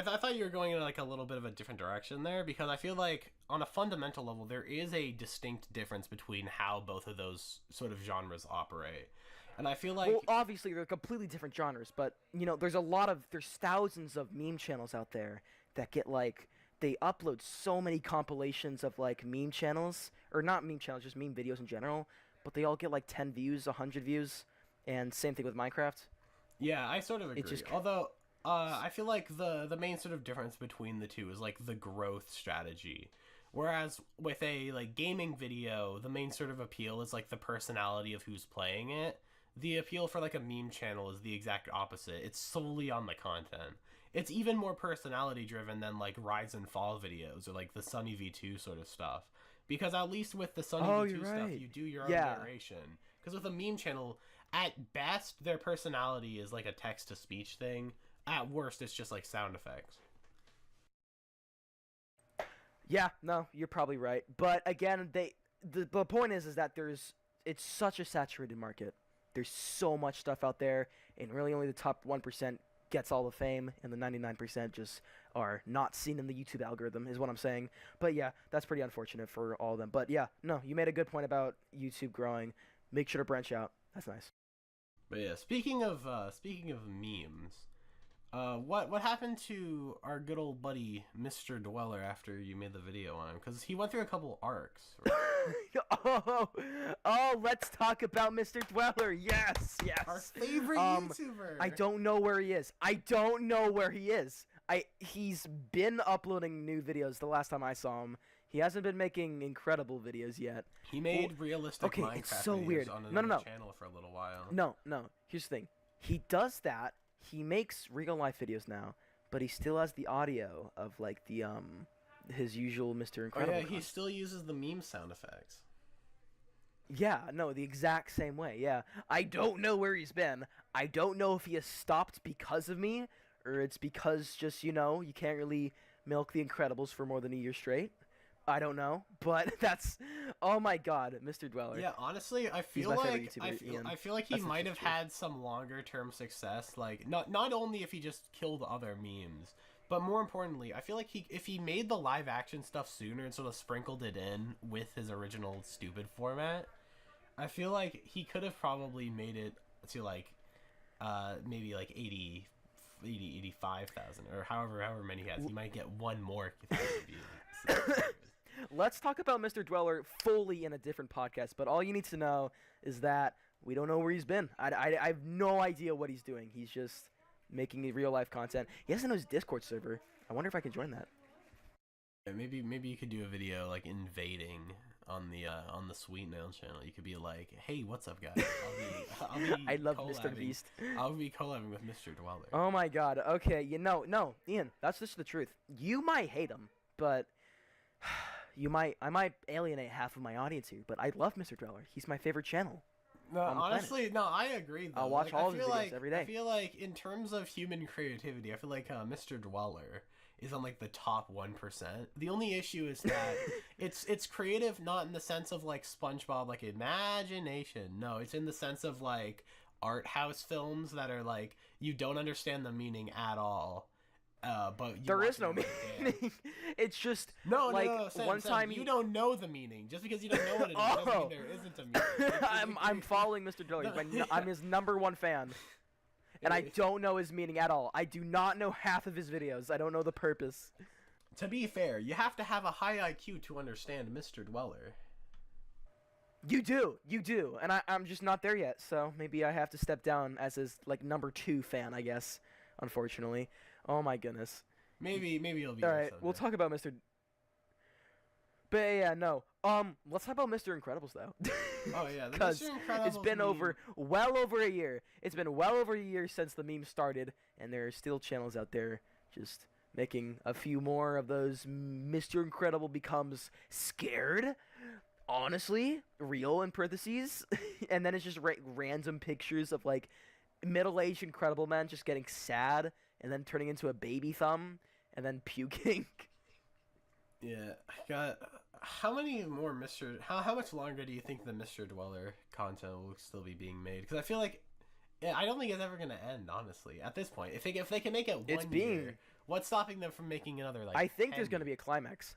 [SPEAKER 1] thought you were going in like a little bit of a different direction there, because I feel like on a fundamental level there is a distinct difference between how both of those sort of genres operate. And I feel like,
[SPEAKER 2] well, obviously they're completely different genres, but you know, there's thousands of meme channels out there that get like, they upload so many compilations of like meme channels, or not meme channels, just meme videos in general, but they all get like 10 views, 100 views, and same thing with Minecraft.
[SPEAKER 1] Yeah, I sort of agree. Although I feel like the main sort of difference between the two is like the growth strategy. Whereas with a like gaming video, the main sort of appeal is like the personality of who's playing it. The appeal for like a meme channel is the exact opposite. It's solely on the content. It's even more personality driven than like Rise and Fall videos or like the Sunny V2 sort of stuff. Because at least with the Sunny V2 stuff, you do your own narration. Because with a meme channel, at best, their personality is like a text-to-speech thing. At worst, it's just like sound effects.
[SPEAKER 2] Yeah, no, you're probably right. But again, the point is that it's such a saturated market. There's so much stuff out there, and really only the top 1% gets all the fame, and the 99% just are not seen in the YouTube algorithm, is what I'm saying. But yeah, that's pretty unfortunate for all of them. But yeah, no, you made a good point about YouTube growing. Make sure to branch out. That's nice.
[SPEAKER 1] But yeah, speaking of memes, what happened to our good old buddy Mr. Dweller after you made the video on him? Because he went through a couple arcs. Right?
[SPEAKER 2] oh, let's talk about Mr. Dweller. Yes.
[SPEAKER 1] Our favorite YouTuber.
[SPEAKER 2] I don't know where he is. He's been uploading new videos the last time I saw him. He hasn't been making incredible videos yet.
[SPEAKER 1] He made realistic Minecraft
[SPEAKER 2] it's so
[SPEAKER 1] videos
[SPEAKER 2] weird.
[SPEAKER 1] on his channel for a little while.
[SPEAKER 2] No. Here's the thing. He does that. He makes real life videos now, but he still has the audio of like the his usual Mr. Incredible.
[SPEAKER 1] Oh yeah, he still uses the meme sound effects.
[SPEAKER 2] Yeah, no, the exact same way. Yeah, I don't know where he's been. I don't know if he has stopped because of me, or it's because just, you know, you can't really milk the Incredibles for more than a year straight. I don't know, but that's, oh my god, Mr. Dweller.
[SPEAKER 1] Yeah, honestly, I feel like he might have had some longer term success. Like not only if he just killed other memes, but more importantly, I feel like if he made the live action stuff sooner and sort of sprinkled it in with his original stupid format, I feel like he could have probably made it to like maybe like 85,000 or however many he has. He might get one more views.
[SPEAKER 2] Let's talk about Mr. Dweller fully in a different podcast, but all you need to know is that we don't know where he's been. I have no idea what he's doing. He's just making real-life content. He doesn't know his Discord server. I wonder if I can join that.
[SPEAKER 1] Yeah, maybe you could do a video, like, invading on the Sweet Nail channel. You could be like, hey, what's up, guys? I'll be
[SPEAKER 2] I love Mr. Beast.
[SPEAKER 1] I'll be collabing with Mr. Dweller.
[SPEAKER 2] Oh, my God. Okay, no, Ian, that's just the truth. You might hate him, but... I might alienate half of my audience here, but I love Mr. Dweller. He's my favorite channel.
[SPEAKER 1] No, honestly, no, I agree, though.
[SPEAKER 2] I'll watch all of his videos every day.
[SPEAKER 1] I feel like, in terms of human creativity, I feel like Mr. Dweller is on, like, the top 1%. The only issue is that it's creative not in the sense of, like, SpongeBob, like, imagination. No, it's in the sense of, like, art house films that are, like, you don't understand the meaning at all. But
[SPEAKER 2] there is no meaning. It's just
[SPEAKER 1] no.
[SPEAKER 2] Sam, one time
[SPEAKER 1] you don't know the meaning. Just because you don't know what it is doesn't mean there isn't a meaning.
[SPEAKER 2] I'm following Mr. Dweller. I'm his #1 fan, and I don't know his meaning at all. I do not know half of his videos. I don't know the purpose.
[SPEAKER 1] to be fair, you have to have a high IQ to understand Mr. Dweller.
[SPEAKER 2] You do, and I'm just not there yet. So maybe I have to step down as his like number 2 fan, I guess. Unfortunately, oh my goodness.
[SPEAKER 1] Maybe you'll be.
[SPEAKER 2] All right, we'll talk about Mr. But yeah, no. Let's talk about Mr. Incredibles though.
[SPEAKER 1] Oh yeah,
[SPEAKER 2] because it's been well over a year. It's been well over a year since the meme started, and there are still channels out there just making a few more of those Mr. Incredible becomes scared. Honestly, real in parentheses, and then it's just random pictures of like middle-aged Incredible men just getting sad, and then turning into a baby thumb, and then puking.
[SPEAKER 1] Yeah, I got. How many more How much longer do you think the Mr. Dweller content will still be being made? Because I feel like, I don't think it's ever gonna end. Honestly, at this point, if they can make it one year, what's stopping them from making another like?
[SPEAKER 2] I think there's gonna be a climax.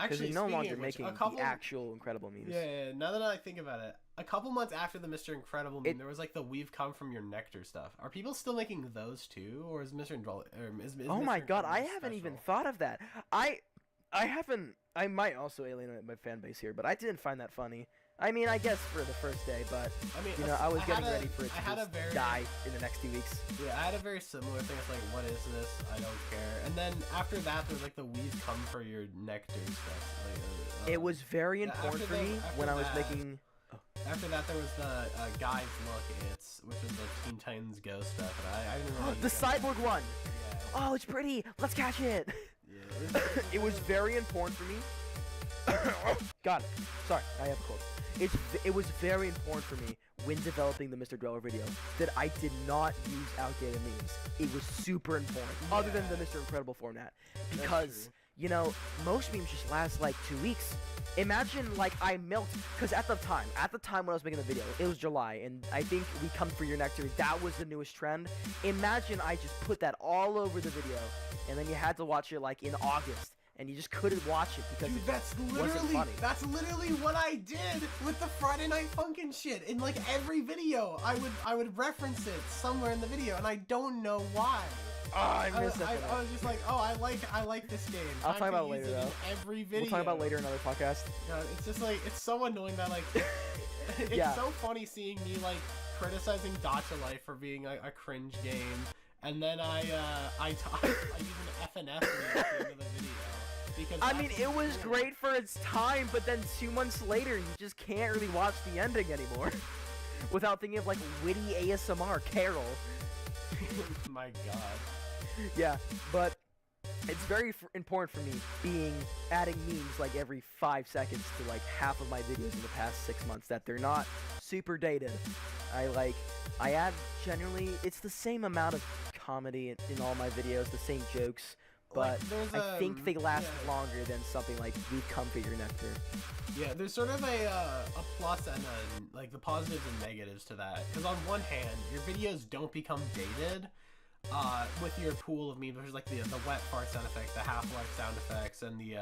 [SPEAKER 2] Because they're no longer making the actual Incredible memes.
[SPEAKER 1] Yeah, now that I think about it, a couple months after the Mr. Incredible meme, there was like the "We've come from your nectar" stuff. Are people still making those too, or is Mr. Dweller?
[SPEAKER 2] Oh my god, I haven't even thought of that. I haven't. I might also alienate my fan base here, but I didn't find that funny. I mean, I guess for the first day, but I was getting ready for it to just die in the next 2 weeks.
[SPEAKER 1] Yeah, I had a very similar thing. It's like, what is this? I don't care. And then after that, there's like the "We've come for your nectar" stuff. Like,
[SPEAKER 2] it was very important for me when I was making.
[SPEAKER 1] After that, there was the Guys Look It's, which was the Teen Titans Go stuff. And I didn't really
[SPEAKER 2] the cyborg one. Yeah. Oh, it's pretty. Let's catch it. Yeah, it was very important for me. God, sorry, I have a cold. It was very important for me when developing the Mr. Dweller video that I did not use outdated memes. It was super important, other than the Mr. Incredible format, because most memes just last like 2 weeks. Imagine like I milked, because at the time when I was making the video, it was July, and I think "We Come for Your Nectar," that was the newest trend. Imagine I just put that all over the video, and then you had to watch it like in August. And you just couldn't watch it because it wasn't funny.
[SPEAKER 1] That's literally what I did with the Friday Night Funkin' shit. In like every video, I would reference it somewhere in the video, and I don't know why.
[SPEAKER 2] Oh, I miss it.
[SPEAKER 1] I was just like, oh, I like this game.
[SPEAKER 2] I'll talk about it later though.
[SPEAKER 1] Every video.
[SPEAKER 2] We'll talk about it later in another podcast.
[SPEAKER 1] It's just like, it's so annoying that like, it's so funny seeing me like criticizing Gacha Life for being a cringe game, and then I use an FNF at the end of the video.
[SPEAKER 2] I mean, it was great for its time, but then 2 months later, you just can't really watch the ending anymore without thinking of like witty ASMR Carol.
[SPEAKER 1] My god.
[SPEAKER 2] Yeah, but it's very important for me adding memes like every 5 seconds to like half of my videos in the past 6 months that they're not super dated. I add generally, it's the same amount of comedy in all my videos, the same jokes. But I think they last longer than something like "We've Come for Your Nectar."
[SPEAKER 1] Yeah, there's sort of a plus and like the positives and negatives to that. Because on one hand, your videos don't become dated with your pool of memes, which is like the wet fart sound effect, the Half-Life sound effects, and the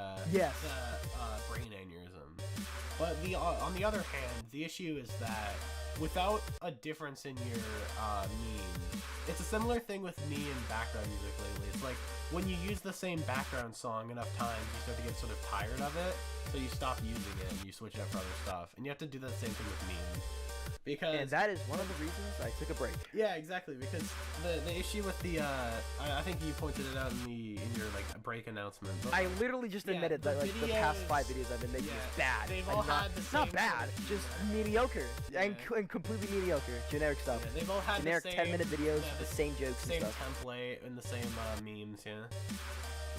[SPEAKER 1] brain aneurysm. But on the other hand, the issue is that without a difference in your meme, it's a similar thing with me and background music lately. It's like, when you use the same background song enough times, you start to get sort of tired of it, so you stop using it and you switch it up for other stuff. And you have to do that same thing with memes. And
[SPEAKER 2] that is one of the reasons I took a break.
[SPEAKER 1] Yeah, exactly, because the issue with the I think you pointed it out in your like break announcement. But,
[SPEAKER 2] I literally just admitted that like the past 5 videos I've been making is bad.
[SPEAKER 1] They've all had the same,
[SPEAKER 2] not bad, just mediocre and completely mediocre, generic stuff.
[SPEAKER 1] Yeah, they've all had
[SPEAKER 2] generic
[SPEAKER 1] the same
[SPEAKER 2] 10-minute videos, the same jokes,
[SPEAKER 1] same
[SPEAKER 2] and stuff.
[SPEAKER 1] template and the same memes.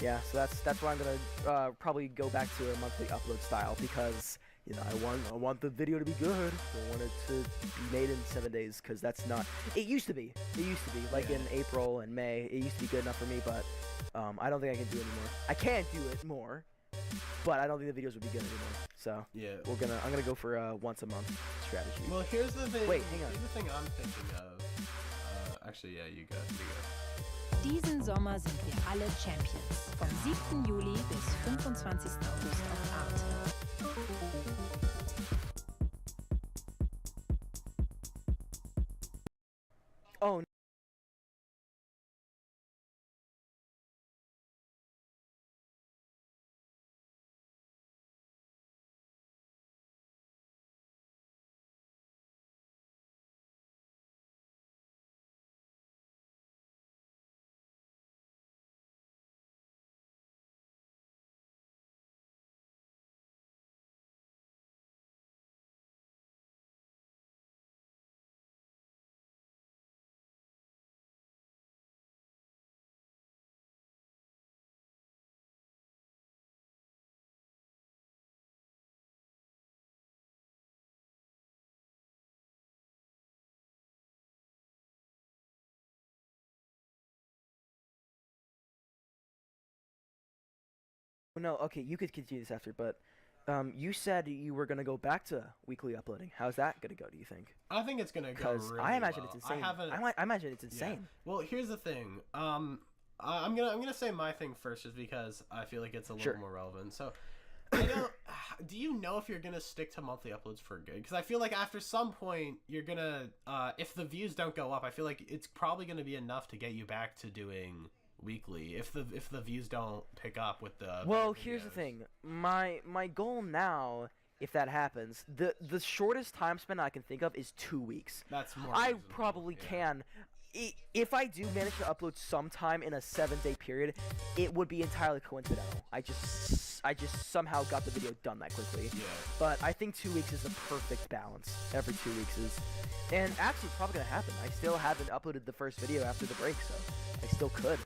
[SPEAKER 2] Yeah, so that's why I'm gonna probably go back to a monthly upload style, because I want the video to be good. I want it to be made in 7 days, because that's not. It used to be like in April and May. It used to be good enough for me, but I don't think I can do it anymore. I can't do it more, but I don't think the videos would be good anymore. So
[SPEAKER 1] yeah,
[SPEAKER 2] I'm gonna go for a once a month strategy.
[SPEAKER 1] Well, here's the thing.
[SPEAKER 2] Wait, hang on.
[SPEAKER 1] Here's the thing I'm thinking of. Actually, yeah, you go.
[SPEAKER 5] Diesen Sommer sind wir alle Champions. Vom 7. Juli bis 25. August auf Arte.
[SPEAKER 2] Oh No, okay, you could continue this after, but you said you were gonna go back to weekly uploading. How's that gonna go? Do you think?
[SPEAKER 1] I think it's gonna go really
[SPEAKER 2] I imagine
[SPEAKER 1] well.
[SPEAKER 2] it's insane. I imagine it's insane.
[SPEAKER 1] Yeah. Well, here's the thing. I'm gonna say my thing first, just because I feel like it's a little more relevant. So, do you know if you're gonna stick to monthly uploads for good? Because I feel like after some point you're gonna, if the views don't go up, I feel like it's probably gonna be enough to get you back to doing weekly if the views don't pick up with the
[SPEAKER 2] here's the thing. My goal now, if that happens, the shortest time span I can think of is 2 weeks.
[SPEAKER 1] That's more
[SPEAKER 2] I
[SPEAKER 1] reasonable.
[SPEAKER 2] probably can, if I do manage to upload sometime in a 7-day period, it would be entirely coincidental. I just somehow got the video done that quickly.
[SPEAKER 1] Yeah.
[SPEAKER 2] But I think 2 weeks is the perfect balance. Every 2 weeks is, and actually it's probably gonna happen. I still haven't uploaded the first video after the break, so I still could.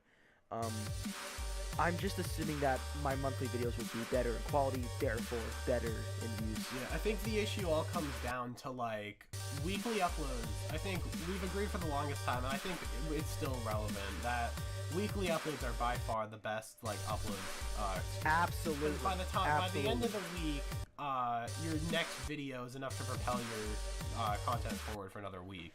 [SPEAKER 2] I'm just assuming that my monthly videos will be better in quality, therefore better in views.
[SPEAKER 1] Yeah, I think the issue all comes down to, like, weekly uploads. I think we've agreed for the longest time, and I think it's still relevant, that weekly uploads are by far the best, like, upload.
[SPEAKER 2] Absolutely.
[SPEAKER 1] By the end of the week, your next video is enough to propel your content forward for another week.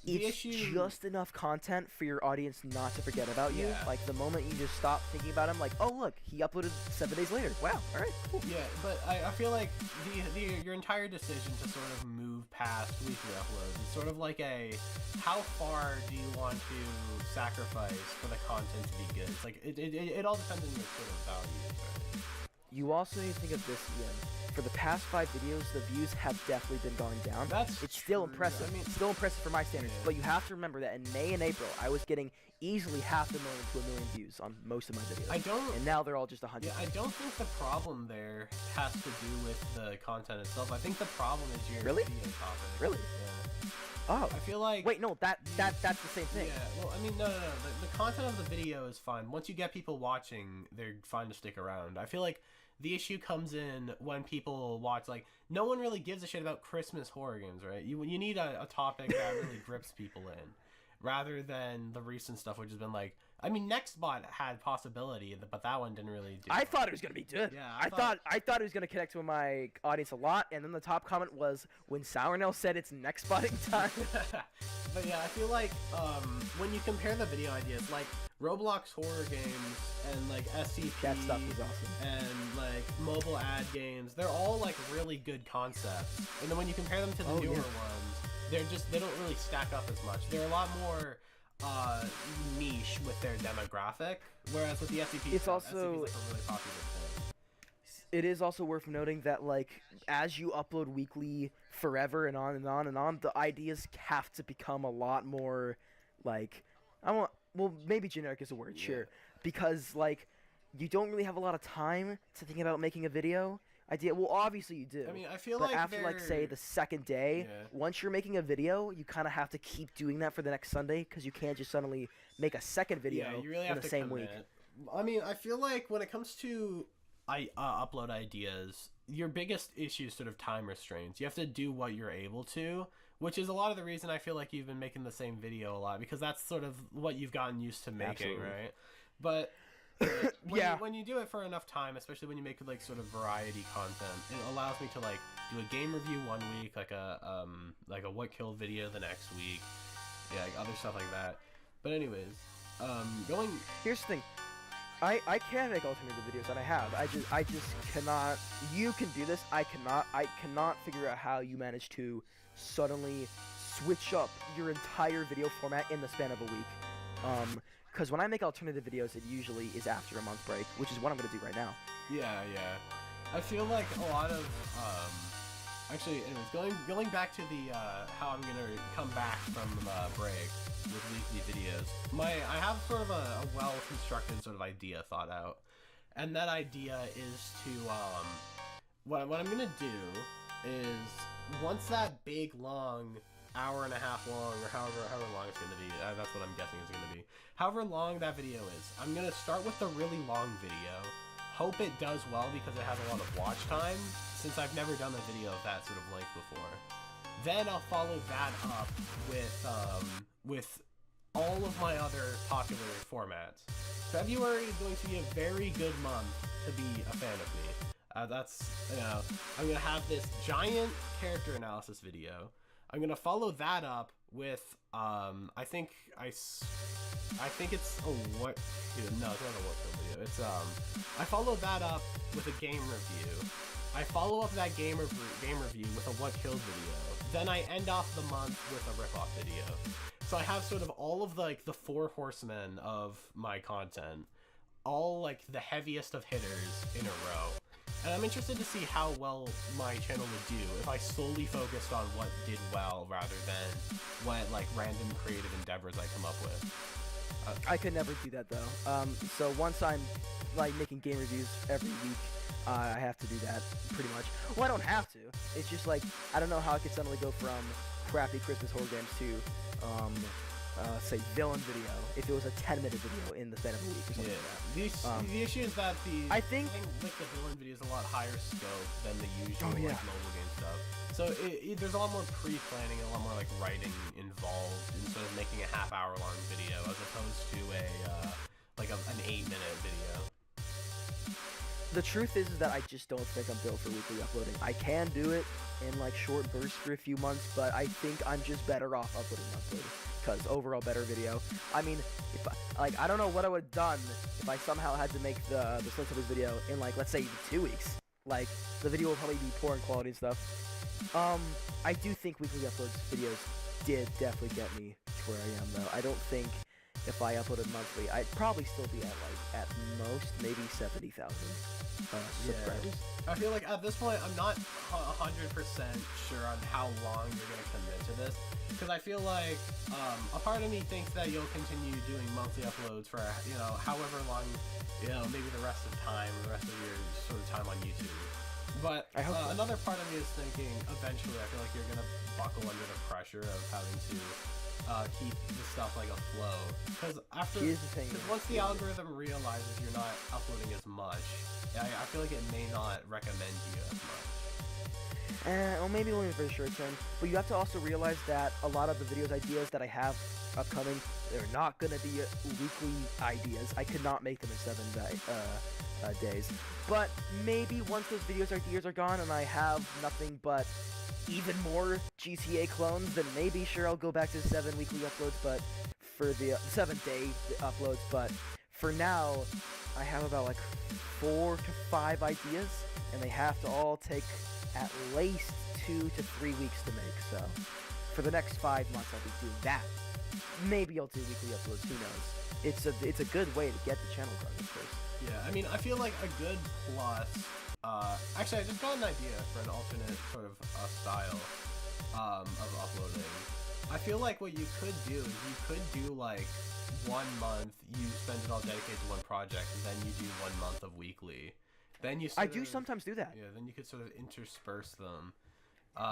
[SPEAKER 2] It's just enough content for your audience not to forget about you. Like, the moment you just stop thinking about him, like, oh, look, he uploaded 7 days later. Wow, all right, cool.
[SPEAKER 1] Yeah, but I feel like your entire decision to sort of move past weekly uploads is sort of like how far do you want to sacrifice for the content to be good? It's like, it all depends on your sort of values, right?
[SPEAKER 2] You also need to think of this, Ian. For the past 5 videos, the views have definitely been going down. It's still impressive. I mean, it's still impressive for my standards. But you have to remember that in May and April, I was getting easily 500,000 to 1 million views on most of my videos. And now they're all just 100.
[SPEAKER 1] Yeah, I don't think the problem there has to do with the content itself. I think the problem is your video topic.
[SPEAKER 2] Really?
[SPEAKER 1] Yeah.
[SPEAKER 2] Oh.
[SPEAKER 1] I feel like...
[SPEAKER 2] Wait, no, that's the same thing.
[SPEAKER 1] Yeah, well, I mean, no. The content of the video is fine. Once you get people watching, they're fine to stick around. I feel like the issue comes in when people watch, like, no one really gives a shit about Christmas horror games, right? You need a topic that really grips people in, rather than the recent stuff, which has been like, I mean, Nextbot had possibility, but that one didn't really do
[SPEAKER 2] I thought it was going to be good.
[SPEAKER 1] Yeah,
[SPEAKER 2] I thought it was going to connect with my audience a lot, and then the top comment was, when Sournell said it's Nextbotting time.
[SPEAKER 1] But yeah, I feel like when you compare the video ideas, like Roblox horror games and like SCP,
[SPEAKER 2] that stuff is awesome,
[SPEAKER 1] and like mobile ad games, they're all like really good concepts. And then when you compare them to the newer ones, they don't really stack up as much. They're a lot more niche with their demographic, whereas with the SCP,
[SPEAKER 2] it's also
[SPEAKER 1] SCP is like a really popular thing.
[SPEAKER 2] It is also worth noting that, like, as you upload weekly forever and on and on and on, the ideas have to become a lot more, like, maybe generic is a word, sure, because, like, you don't really have a lot of time to think about making a video. Well, obviously you do.
[SPEAKER 1] I mean, I feel
[SPEAKER 2] but
[SPEAKER 1] like
[SPEAKER 2] after, like, say, the second day, once you're making a video, you kind of have to keep doing that for the next Sunday, because you can't just suddenly make a second video
[SPEAKER 1] you really
[SPEAKER 2] in
[SPEAKER 1] have
[SPEAKER 2] the
[SPEAKER 1] to
[SPEAKER 2] same
[SPEAKER 1] commit.
[SPEAKER 2] week.
[SPEAKER 1] I mean, I feel like when it comes to upload ideas, your biggest issue is sort of time restraints. You have to do what you're able to, which is a lot of the reason I feel like you've been making the same video a lot, because that's sort of what you've gotten used to making, right? But when you do it for enough time, especially when you make like sort of variety content, it allows me to like do a game review one week, like a what killed video the next week, like other stuff like that. But anyways,
[SPEAKER 2] here's the thing. I can make alternative videos, and I have. I just cannot. You can do this. I cannot. I cannot figure out how you manage to suddenly switch up your entire video format in the span of a week. Because when I make alternative videos, it usually is after a month break, which is what I'm gonna do right now.
[SPEAKER 1] Yeah. I feel like a lot of actually, anyways, going back to the how I'm gonna come back from break with weekly videos. I have sort of a well-constructed sort of idea thought out, and that idea is to what I'm gonna do is, once that big long hour-and-a-half long, or however long it's gonna be, that's what I'm guessing it's gonna be, however long that video is, I'm gonna start with the really long video, hope it does well because it has a lot of watch time, since I've never done a video of that sort of length before. Then I'll follow that up with all of my other popular formats. February is going to be a very good month to be a fan of me. That's, I'm gonna have this giant character analysis video. I'm gonna follow that up with I think it's a what? No, it's not a what video. It's I follow that up with a game review. I follow up that game review with a what killed video. Then I end off the month with a rip-off video. So I have sort of all of the 4 horsemen of my content, all like the heaviest of hitters in a row. And I'm interested to see how well my channel would do if I solely focused on what did well rather than what like random creative endeavors I come up with.
[SPEAKER 2] I could never do that though. So once I'm like making game reviews every week, I have to do that pretty much. Well, I don't have to. It's just like I don't know how I could suddenly go from crappy Christmas horror games to say villain video if it was a 10-minute video in the span of a week or something like that.
[SPEAKER 1] The issue is that
[SPEAKER 2] I think
[SPEAKER 1] like the villain video is a lot higher scope than the usual like mobile game stuff. So there's a lot more pre-planning and a lot more like writing involved in sort of making a half-hour-long video as opposed to an 8-minute video.
[SPEAKER 2] The truth is that I just don't think I'm built for weekly uploading. I can do it in like short bursts for a few months, but I think I'm just better off uploading monthly. Because overall better video. I mean, if I don't know what I would have done if I somehow had to make the Slim video in like, let's say 2 weeks. Like, the video will probably be poor in quality and stuff. I do think weekly uploads videos did definitely get me to where I am though. I don't think if I uploaded monthly, I'd probably still be at most maybe 70,000 subscribers.
[SPEAKER 1] I feel like at this point I'm not 100% sure on how long you're gonna commit to this, because I feel like a part of me thinks that you'll continue doing monthly uploads for however long, maybe the rest of time, the rest of your sort of time on YouTube. But another part of me is thinking eventually I feel like you're gonna buckle under the pressure of having to keep the stuff like afloat, because once the algorithm realizes you're not uploading as much, I feel like it may not recommend you as much.
[SPEAKER 2] Well, maybe only for the short term, but you have to also realize that a lot of the videos ideas that I have upcoming, they're not gonna be weekly ideas. I could not make them in 7 days, but maybe once those ideas are gone and I have nothing but even more GTA clones, then maybe sure I'll go back to 7 weekly uploads, but for the 7-day uploads. But for now, I have about like 4 to 5 ideas, and they have to all take at least 2 to 3 weeks to make. So for the next 5 months, I'll be doing that. Maybe I'll do weekly uploads. Who knows? It's a good way to get the channel growing, of course.
[SPEAKER 1] Yeah, I mean, I feel like a good plus. Actually, I just got an idea for an alternate sort of style of uploading. I feel like what you could do is you could do like 1 month, you spend it all dedicated to one project, and then you do 1 month of weekly. Then you.
[SPEAKER 2] I do sometimes do that.
[SPEAKER 1] Yeah, then you could sort of intersperse them.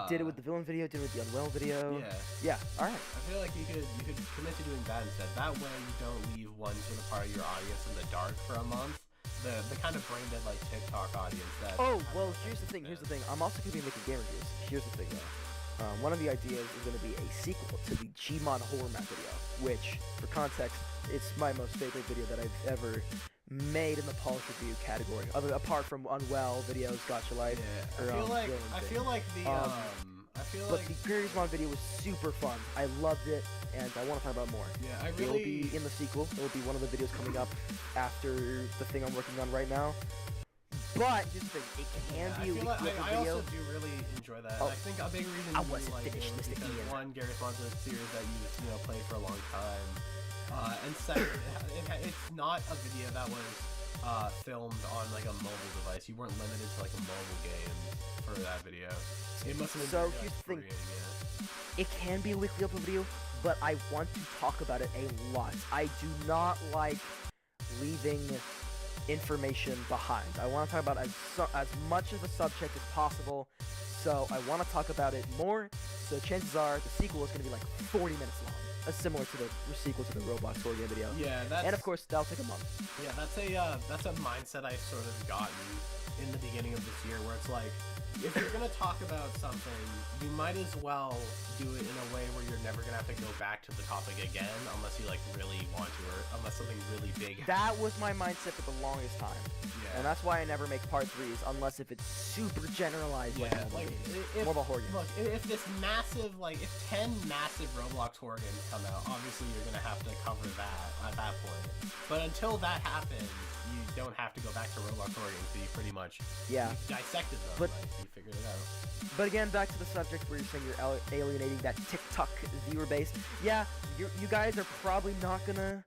[SPEAKER 2] Did it with the villain video, did it with the unwell video.
[SPEAKER 1] Yeah.
[SPEAKER 2] Alright.
[SPEAKER 1] I feel like you could commit to doing that instead. That way you don't leave one sort of part of your audience in the dark for a month. The kind of brain dead like TikTok audience that.
[SPEAKER 2] Oh, well, here's the thing. I'm also going to be making game reviews. Here's the thing though. One of the ideas is going to be a sequel to the Gmod horror map video, which, for context, it's my most favorite video that I've ever made in the polish review category, apart from Unwell videos, Gotcha Life.
[SPEAKER 1] Yeah, I feel like
[SPEAKER 2] But the Gmod video was super fun. I loved it, and I want to talk about more.
[SPEAKER 1] Yeah,
[SPEAKER 2] It will be in the sequel. It will be one of the videos coming up after the thing I'm working on right now. But here's the thing, it can be a weekly video.
[SPEAKER 1] I also do really enjoy that. I think a big reason you like it is because one, Gary Swanson is a series that you played for a long time. And second, it's not a video that was filmed on like a mobile device. You weren't limited to like a mobile game for that video. It must have been
[SPEAKER 2] so here's the thing. It can be a weekly upload video, but I want to talk about it a lot. I do not like leaving information behind. I want to talk about as much of the subject as possible, so I want to talk about it more. So chances are the sequel is going to be like 40 minutes long. similar to the sequel to the Roblox horror game video.
[SPEAKER 1] Yeah,
[SPEAKER 2] and of course that'll take a month.
[SPEAKER 1] Yeah, that's a mindset I've sort of gotten in the beginning of this year, where it's like, if you're gonna talk about something, you might as well do it in a way where you're never gonna have to go back to the topic again, unless you like really want to, or unless something really big happens.
[SPEAKER 2] That was my mindset for the longest time.
[SPEAKER 1] Yeah.
[SPEAKER 2] And that's why I never make part 3s unless if it's super generalized.
[SPEAKER 1] Yeah,
[SPEAKER 2] like
[SPEAKER 1] if,
[SPEAKER 2] more of a horror game.
[SPEAKER 1] Look, if this massive, like, if 10 massive Roblox horror games come out, obviously you're gonna have to cover that at that point. But until that happens, you don't have to go back to Roblox horror games, because you pretty much dissected them,
[SPEAKER 2] but
[SPEAKER 1] you figured it out.
[SPEAKER 2] But again, back to the subject where you're saying you're alienating that TikTok viewer base. Yeah, you guys are probably not gonna,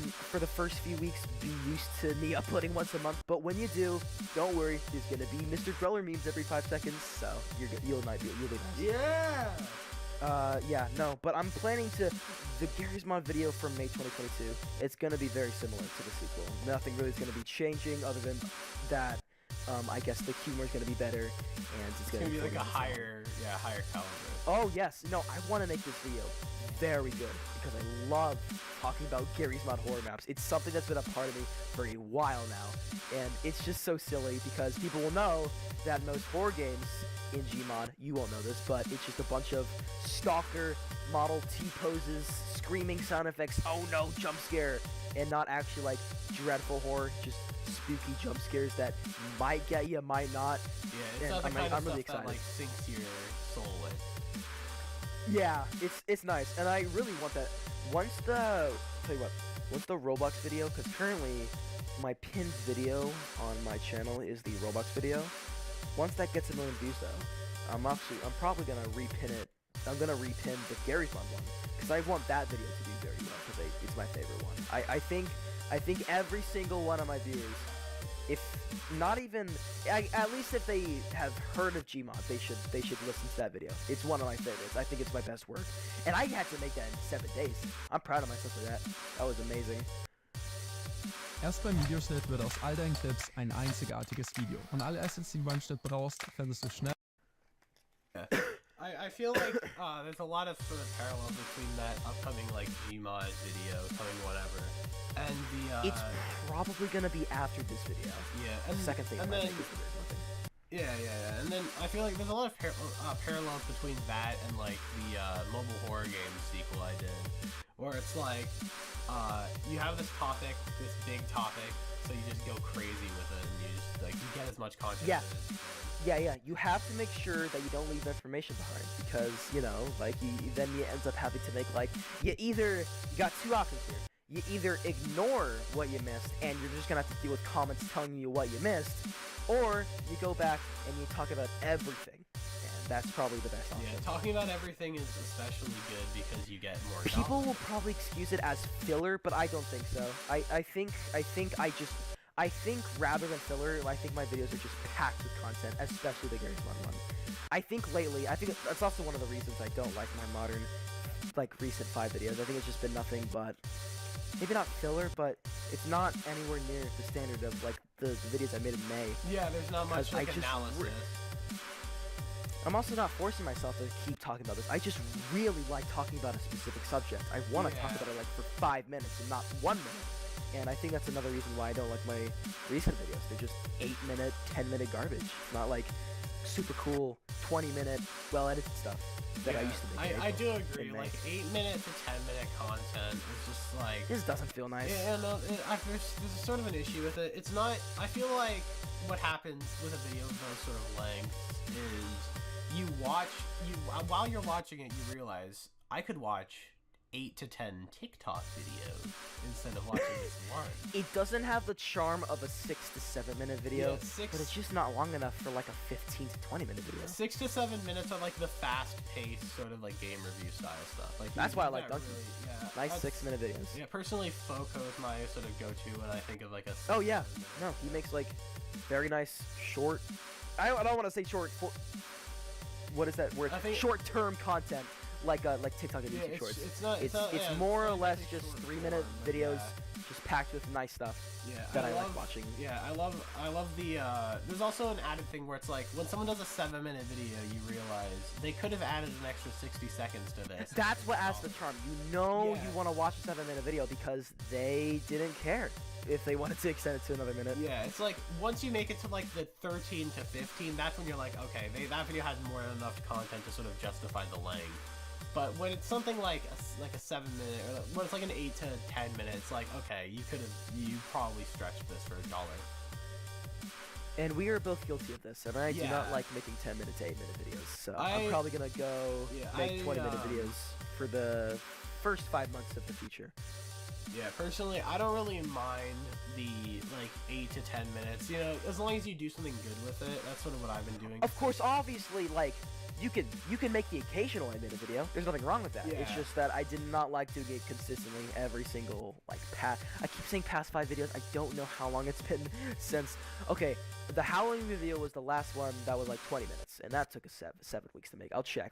[SPEAKER 2] for the first few weeks, be used to me uploading once a month. But when you do, don't worry, there's gonna be Mr. Greller memes every 5 seconds, so you'll be nice.
[SPEAKER 1] Yeah!
[SPEAKER 2] Yeah, no, but I'm planning to, the Garry's Mod video from May 2022, it's gonna be very similar to the sequel. Nothing really is gonna be changing other than that. I guess the humor is gonna be better, and it's gonna be
[SPEAKER 1] like a higher caliber.
[SPEAKER 2] Oh yes, no, I want to make this video very good because I love talking about Garry's Mod horror maps. It's something that's been a part of me for a while now, and it's just so silly because people will know that most horror games in Gmod, you won't know this, but it's just a bunch of stalker model T-poses, screaming sound effects, oh no, jump scare, and not actually like dreadful horror, just spooky jump scares that might get you, might not.
[SPEAKER 1] Yeah, it's not the kind of
[SPEAKER 2] really
[SPEAKER 1] stuff that like sinks your soul in.
[SPEAKER 2] Yeah, it's nice, and I really want that. Once the Roblox video, because currently my pinned video on my channel is the Roblox video. Once that gets 1 million views though, I'm probably gonna repin it. I'm gonna repin the Garry's Mod one because I want that video to do very well because it's my favorite one. I think every single one of my viewers, if not even, at least if they have heard of Gmod, they should listen to that video. It's one of my favorites. I think it's my best work, and I had to make that in 7 days. I'm proud of myself for that. That was amazing.
[SPEAKER 6] Erst beim Videoschnitt wird aus all deinen Clips ein einzigartiges Video. Und alle Assets, die du beim Schnitt brauchst, findest du schnell.
[SPEAKER 1] I feel like there's a lot of sort of parallels between that upcoming like Gmod video coming whatever and the
[SPEAKER 2] it's probably gonna be after this video.
[SPEAKER 1] Yeah, and
[SPEAKER 2] the second thing.
[SPEAKER 1] And then, yeah, and then I feel like there's a lot of parallels between that and like the mobile horror game sequel I did, where it's like you have this topic, this big topic, so you just go crazy with it and you just like you get as much content.
[SPEAKER 2] Yeah. Yeah, you have to make sure that you don't leave information behind because, you know, like, then you end up having to make, like, you got 2 options here. You either ignore what you missed and you're just gonna have to deal with comments telling you what you missed, or you go back and you talk about everything. And that's probably the best option.
[SPEAKER 1] Yeah, talking about everything is especially good because you get more
[SPEAKER 2] People will probably excuse it as filler, but I don't think so. I think rather than filler, I think my videos are just packed with content, especially the Garry's Mod one. I think lately, that's also one of the reasons I don't like my modern, like, recent 5 videos. I think it's just been nothing but, maybe not filler, but it's not anywhere near the standard of, like, the videos I made in May.
[SPEAKER 1] Yeah, there's not much, like, analysis.
[SPEAKER 2] I'm also not forcing myself to keep talking about this. I just really like talking about a specific subject. I want to talk about it, like, for 5 minutes and not 1 minute. And I think that's another reason why I don't like my recent videos. They're just 8-minute, 10-minute garbage. Not like super cool 20-minute, well-edited stuff that I used to make.
[SPEAKER 1] I do agree. Like 8-minute to 10-minute content is just like
[SPEAKER 2] this doesn't feel nice.
[SPEAKER 1] Yeah, no, there's sort of an issue with it. It's not. I feel like what happens with a video of those sort of lengths is while you're watching it, you realize I could watch 8 to 10 TikTok videos instead of watching this one.
[SPEAKER 2] It doesn't have the charm of a 6 to 7 minute video,
[SPEAKER 1] yeah,
[SPEAKER 2] but it's just not long enough for like a 15 to 20 minute video.
[SPEAKER 1] 6 to 7 minutes are like the fast-paced sort of like game review style stuff. Like
[SPEAKER 2] that's why I like Duncan.
[SPEAKER 1] Really,
[SPEAKER 2] nice 6-minute videos.
[SPEAKER 1] Yeah, personally, Foco is my sort of go-to when I think of like a.
[SPEAKER 2] Oh yeah, no, he makes like very nice short. I don't want to say short. What is that word? Short-term content. Like TikTok and YouTube shorts. It's more or less just 3-minute videos, just packed with nice stuff.
[SPEAKER 1] Yeah,
[SPEAKER 2] that I like watching.
[SPEAKER 1] Yeah, I love the. There's also an added thing where it's like when someone does a 7-minute video, you realize they could have added an extra 60 seconds to this.
[SPEAKER 2] That's what adds the charm. You want to watch a 7-minute video because they didn't care if they wanted to extend it to another minute.
[SPEAKER 1] Yeah, it's like once you make it to like the 13 to 15, that's when you're like, okay, that video has more than enough content to sort of justify the length. But when it's something like a 7-minute, or when it's like an 8 to 10 minutes, it's like, okay, you probably stretched this for $1.
[SPEAKER 2] And we are both guilty of this, and I do not like making 10-minute to 8-minute videos, so I'm probably gonna go make 20-minute videos for the first 5 months of the future.
[SPEAKER 1] Yeah, personally, I don't really mind the, like, 8 to 10 minutes, you know, as long as you do something good with it. That's sort of what I've been doing.
[SPEAKER 2] Of course, obviously, like, you can make the occasional 8-minute video. There's nothing wrong with that.
[SPEAKER 1] Yeah.
[SPEAKER 2] It's just that I did not like doing it consistently every single, like, I keep saying past 5 videos. I don't know how long it's been since, okay, the Halloween video was the last one that was, like, 20 minutes, and that took us 7 weeks to make. I'll check.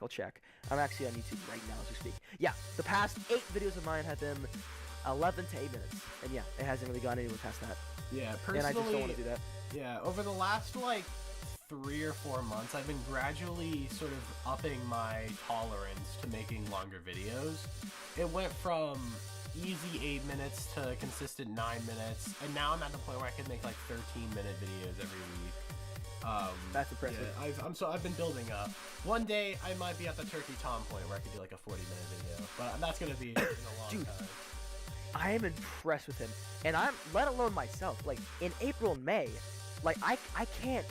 [SPEAKER 2] I'm actually on YouTube right now as we speak. Yeah, the past 8 videos of mine have been 11 to 8 minutes, and yeah, it hasn't really gone anywhere past that.
[SPEAKER 1] Yeah, personally,
[SPEAKER 2] and I just don't want to do that.
[SPEAKER 1] Yeah, over the last, like, 3 or 4 months, I've been gradually sort of upping my tolerance to making longer videos. It went from easy 8 minutes to consistent 9 minutes, and now I'm at the point where I can make like 13-minute videos every week.
[SPEAKER 2] That's impressive.
[SPEAKER 1] Yeah, I've been building up. One day I might be at the Turkey Tom point where I could do like a 40-minute video, but that's gonna be in a long time.
[SPEAKER 2] I am impressed with him, and I'm let alone myself. Like in April and May, like I can't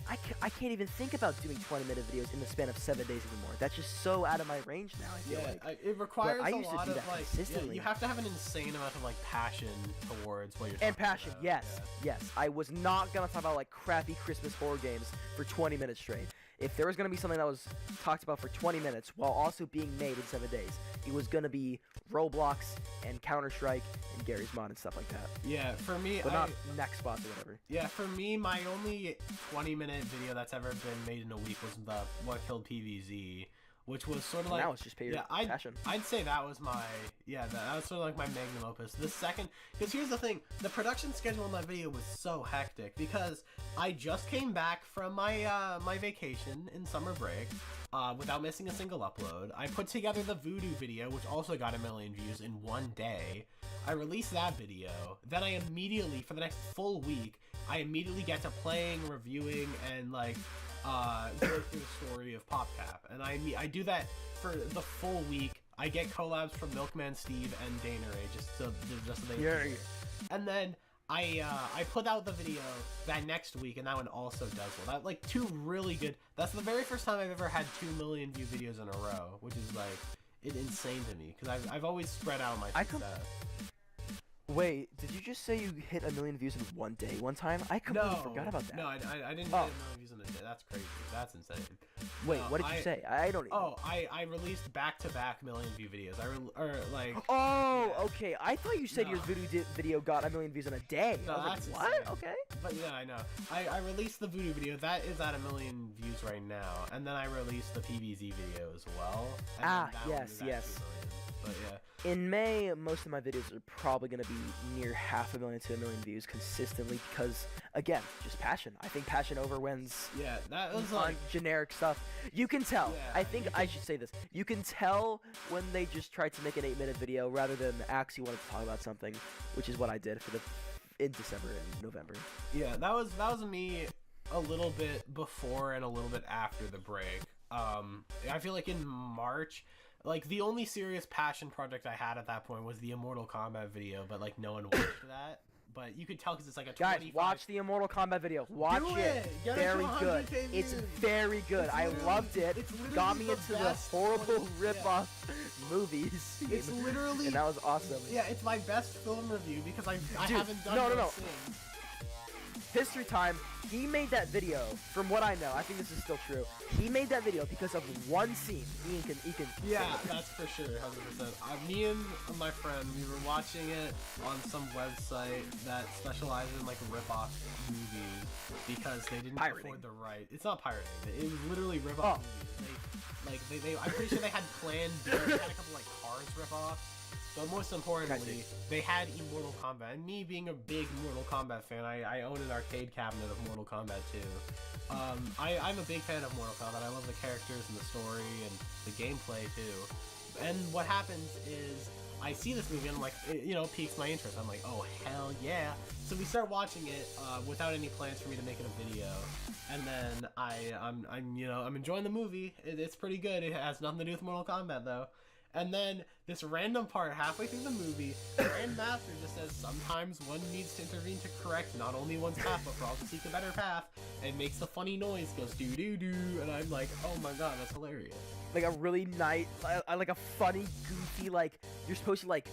[SPEAKER 2] even think about doing 20-minute videos in the span of 7 days anymore. That's just so out of my range now. I feel like
[SPEAKER 1] it requires
[SPEAKER 2] a lot of
[SPEAKER 1] like
[SPEAKER 2] consistently.
[SPEAKER 1] You have to have an insane amount of like passion towards what you're
[SPEAKER 2] and passion.
[SPEAKER 1] about.
[SPEAKER 2] Yes. I was not gonna talk about like crappy Christmas horror games for 20 minutes straight. If there was gonna be something that was talked about for 20 minutes while also being made in 7 days, it was gonna be Roblox and Counter-Strike and Gary's Mod and stuff like that.
[SPEAKER 1] Yeah, for me,
[SPEAKER 2] but not next spots or whatever.
[SPEAKER 1] Yeah, for me, my only 20-minute video that's ever been made in a week was the What Killed PVZ, which was sort of like...
[SPEAKER 2] Now it's just pure passion.
[SPEAKER 1] I'd say that was my... Yeah, that was sort of like my magnum opus. The second... Because here's the thing. The production schedule on that video was so hectic because I just came back from my my vacation in summer break without missing a single upload. I put together the Voodoo video, which also got 1 million views in one day. I released that video. Then I immediately, for the next full week, I immediately get to playing, reviewing, and like... go through the story of PopCap, and I do that for the full week. I get collabs from Milkman Steve and Daneray just so they appear. And then I put out the video that next week, and that one also does well. That like 2 really good. That's the very first time I've ever had 2 million view videos in a row, which is like insane to me because I've always spread out my success.
[SPEAKER 2] Wait, did you just say you hit 1 million views in one day, one time? I completely forgot about that.
[SPEAKER 1] No, I didn't hit 1 million views in a day. That's crazy. That's insane.
[SPEAKER 2] Wait, what did you say? I don't even...
[SPEAKER 1] Oh, I released back-to-back million view videos.
[SPEAKER 2] Okay. I thought you said your Voodoo video got 1 million views in a day.
[SPEAKER 1] No,
[SPEAKER 2] I was
[SPEAKER 1] that's
[SPEAKER 2] like, what?
[SPEAKER 1] insane.
[SPEAKER 2] Okay.
[SPEAKER 1] But yeah, I know. I released the Voodoo video. That is at 1 million views right now. And then I released the PVZ video as well. And
[SPEAKER 2] yes.
[SPEAKER 1] But yeah.
[SPEAKER 2] In May, most of my videos are probably going to be near 500,000 to 1 million views consistently because, again, just passion. I think passion overwins
[SPEAKER 1] that was like
[SPEAKER 2] generic stuff. You can tell.
[SPEAKER 1] Yeah,
[SPEAKER 2] I think I should say this. You can tell when they just tried to make an 8-minute video rather than actually wanted to talk about something, which is what I did in December and November.
[SPEAKER 1] Yeah, that was me a little bit before and a little bit after the break. I feel like in March... Like, the only serious passion project I had at that point was the Immortal Kombat video, but, like, no one watched that. But you could tell because it's like a 25...
[SPEAKER 2] Guys, watch the Immortal Kombat video. Watch it.
[SPEAKER 1] Get
[SPEAKER 2] very good. It's very good. I loved it. Got me into the horrible rip-off movies.
[SPEAKER 1] It's literally...
[SPEAKER 2] And that was awesome.
[SPEAKER 1] Yeah, it's my best film review because I haven't done
[SPEAKER 2] no.
[SPEAKER 1] since.
[SPEAKER 2] History time. He made that video, from what I know, I think this is still true, he made that video because of one scene. Ian can
[SPEAKER 1] yeah, that's for sure, 100%. Me and my friend, we were watching it on some website that specializes in, like, rip-off movies because they didn't afford the right... It's not pirating. It was literally rip-off movies. I'm pretty sure they had Plan B. They had a couple, like, Cars rip-offs. But most importantly, they had Immortal Kombat. And me being a big Mortal Kombat fan, I own an arcade cabinet of Mortal Kombat 2. I'm a big fan of Mortal Kombat. I love the characters and the story, and the gameplay too. And what happens is I see this movie and I'm like, piques my interest. I'm like, oh hell yeah! So we start watching it without any plans for me to make it a video, and then I'm enjoying the movie. It's pretty good. It has nothing to do with Mortal Kombat though. And then this random part halfway through the movie, Grandmaster just says sometimes one needs to intervene to correct not only one's path, but for all to seek a better path, and makes the funny noise, goes doo-doo-doo, and I'm like, oh my god, that's hilarious.
[SPEAKER 2] Like a really nice, like a funny, goofy, like, you're supposed to, like,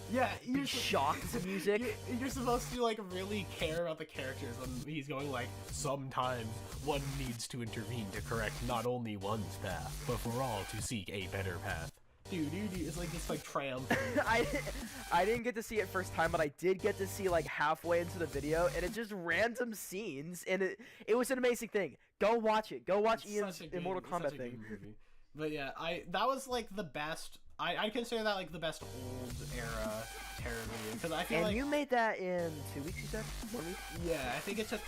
[SPEAKER 2] be shocked to music.
[SPEAKER 1] You're supposed to, like, really care about the characters when he's going, like, sometimes one needs to intervene to correct not only one's path, but for all to seek a better path. Dude, it's like this like triumphant.
[SPEAKER 2] I didn't get to see it first time, but I did get to see like halfway into the video, and it's just random scenes, and it was an amazing thing. Go watch it. Go watch Ian's Mortal Kombat thing.
[SPEAKER 1] But yeah, that was like the best. I consider that like the best old era terror video because I feel
[SPEAKER 2] and
[SPEAKER 1] like. And
[SPEAKER 2] you made that in 2 weeks, you said? 1 week?
[SPEAKER 1] Yeah, I think it took.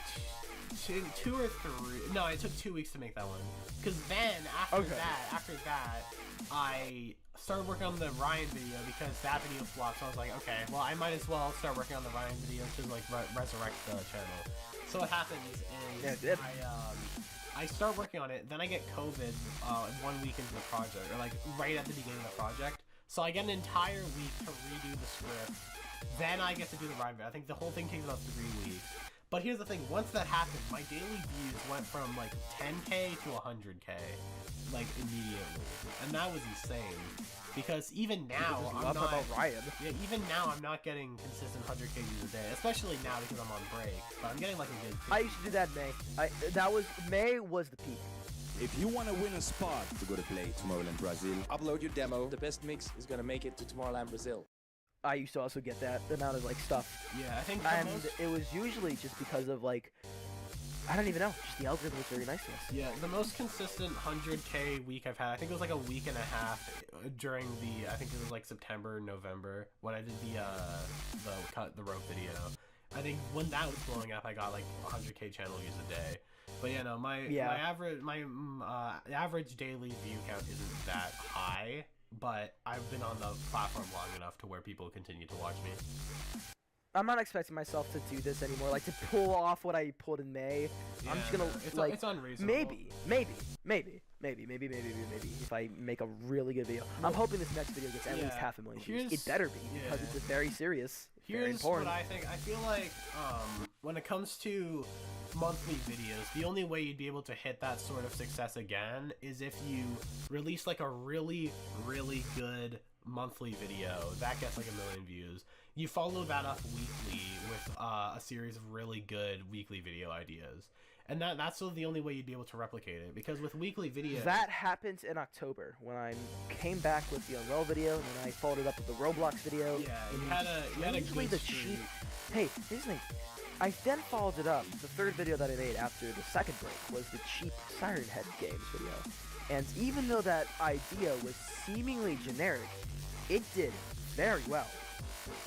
[SPEAKER 1] Two or three. No, it took 2 weeks to make that one. Because then after that, I started working on the Ryan video because that video flopped. So I was like, okay, well, I might as well start working on the Ryan video to like resurrect the channel. So what happens is I start working on it. Then I get COVID 1 week into the project, or like right at the beginning of the project. So I get an entire week to redo the script. Then I get to do the Ryan video. I think the whole thing takes about 3 weeks. But here's the thing, once that happened, my daily views went from like 10k to 100k, like immediately. And that was insane. Because even now, I'm not,
[SPEAKER 2] about Ryan.
[SPEAKER 1] Yeah, even now I'm not getting consistent 100k views a day, especially now because I'm on break. But I'm getting like a good
[SPEAKER 2] I used to do that in May. May was the peak.
[SPEAKER 7] If you want to win a spot to go to play Tomorrowland Brazil,
[SPEAKER 8] upload your demo. The best mix is gonna make it to Tomorrowland Brazil.
[SPEAKER 2] I used to also get that amount of like stuff.
[SPEAKER 1] Yeah, I think.
[SPEAKER 2] And it was usually just because of like, I don't even know. Just the algorithm was very nice to us.
[SPEAKER 1] Yeah, the most consistent 100k week I've had, I think it was like a week and a half during the, I think it was like September, November when I did the rope video. I think when that was blowing up, I got like 100k channel views a day. But yeah, no, my average daily view count isn't that high. But I've been on the platform long enough to where people continue to watch me.
[SPEAKER 2] I'm not expecting myself to do this anymore, like to pull off what I pulled in May. Yeah, I'm just gonna
[SPEAKER 1] it's unreasonable.
[SPEAKER 2] Maybe, if I make a really good video. I'm hoping this next video gets at least 500,000 views. It better be, because it's very serious. Very important.
[SPEAKER 1] What I think. I feel like when it comes to monthly videos, the only way you'd be able to hit that sort of success again is if you release like a really, really good monthly video that gets like 1 million views. You follow that up weekly with a series of really good weekly video ideas. And that's sort of the only way you'd be able to replicate it, because with weekly videos...
[SPEAKER 2] That happened in October, when I came back with the Unreal video, and then I followed it up with the Roblox video.
[SPEAKER 1] Yeah, you had a good streak.
[SPEAKER 2] Hey, here's the thing. I then followed it up. The third video that I made after the second break was the cheap Siren Head Games video. And even though that idea was seemingly generic, it did very well,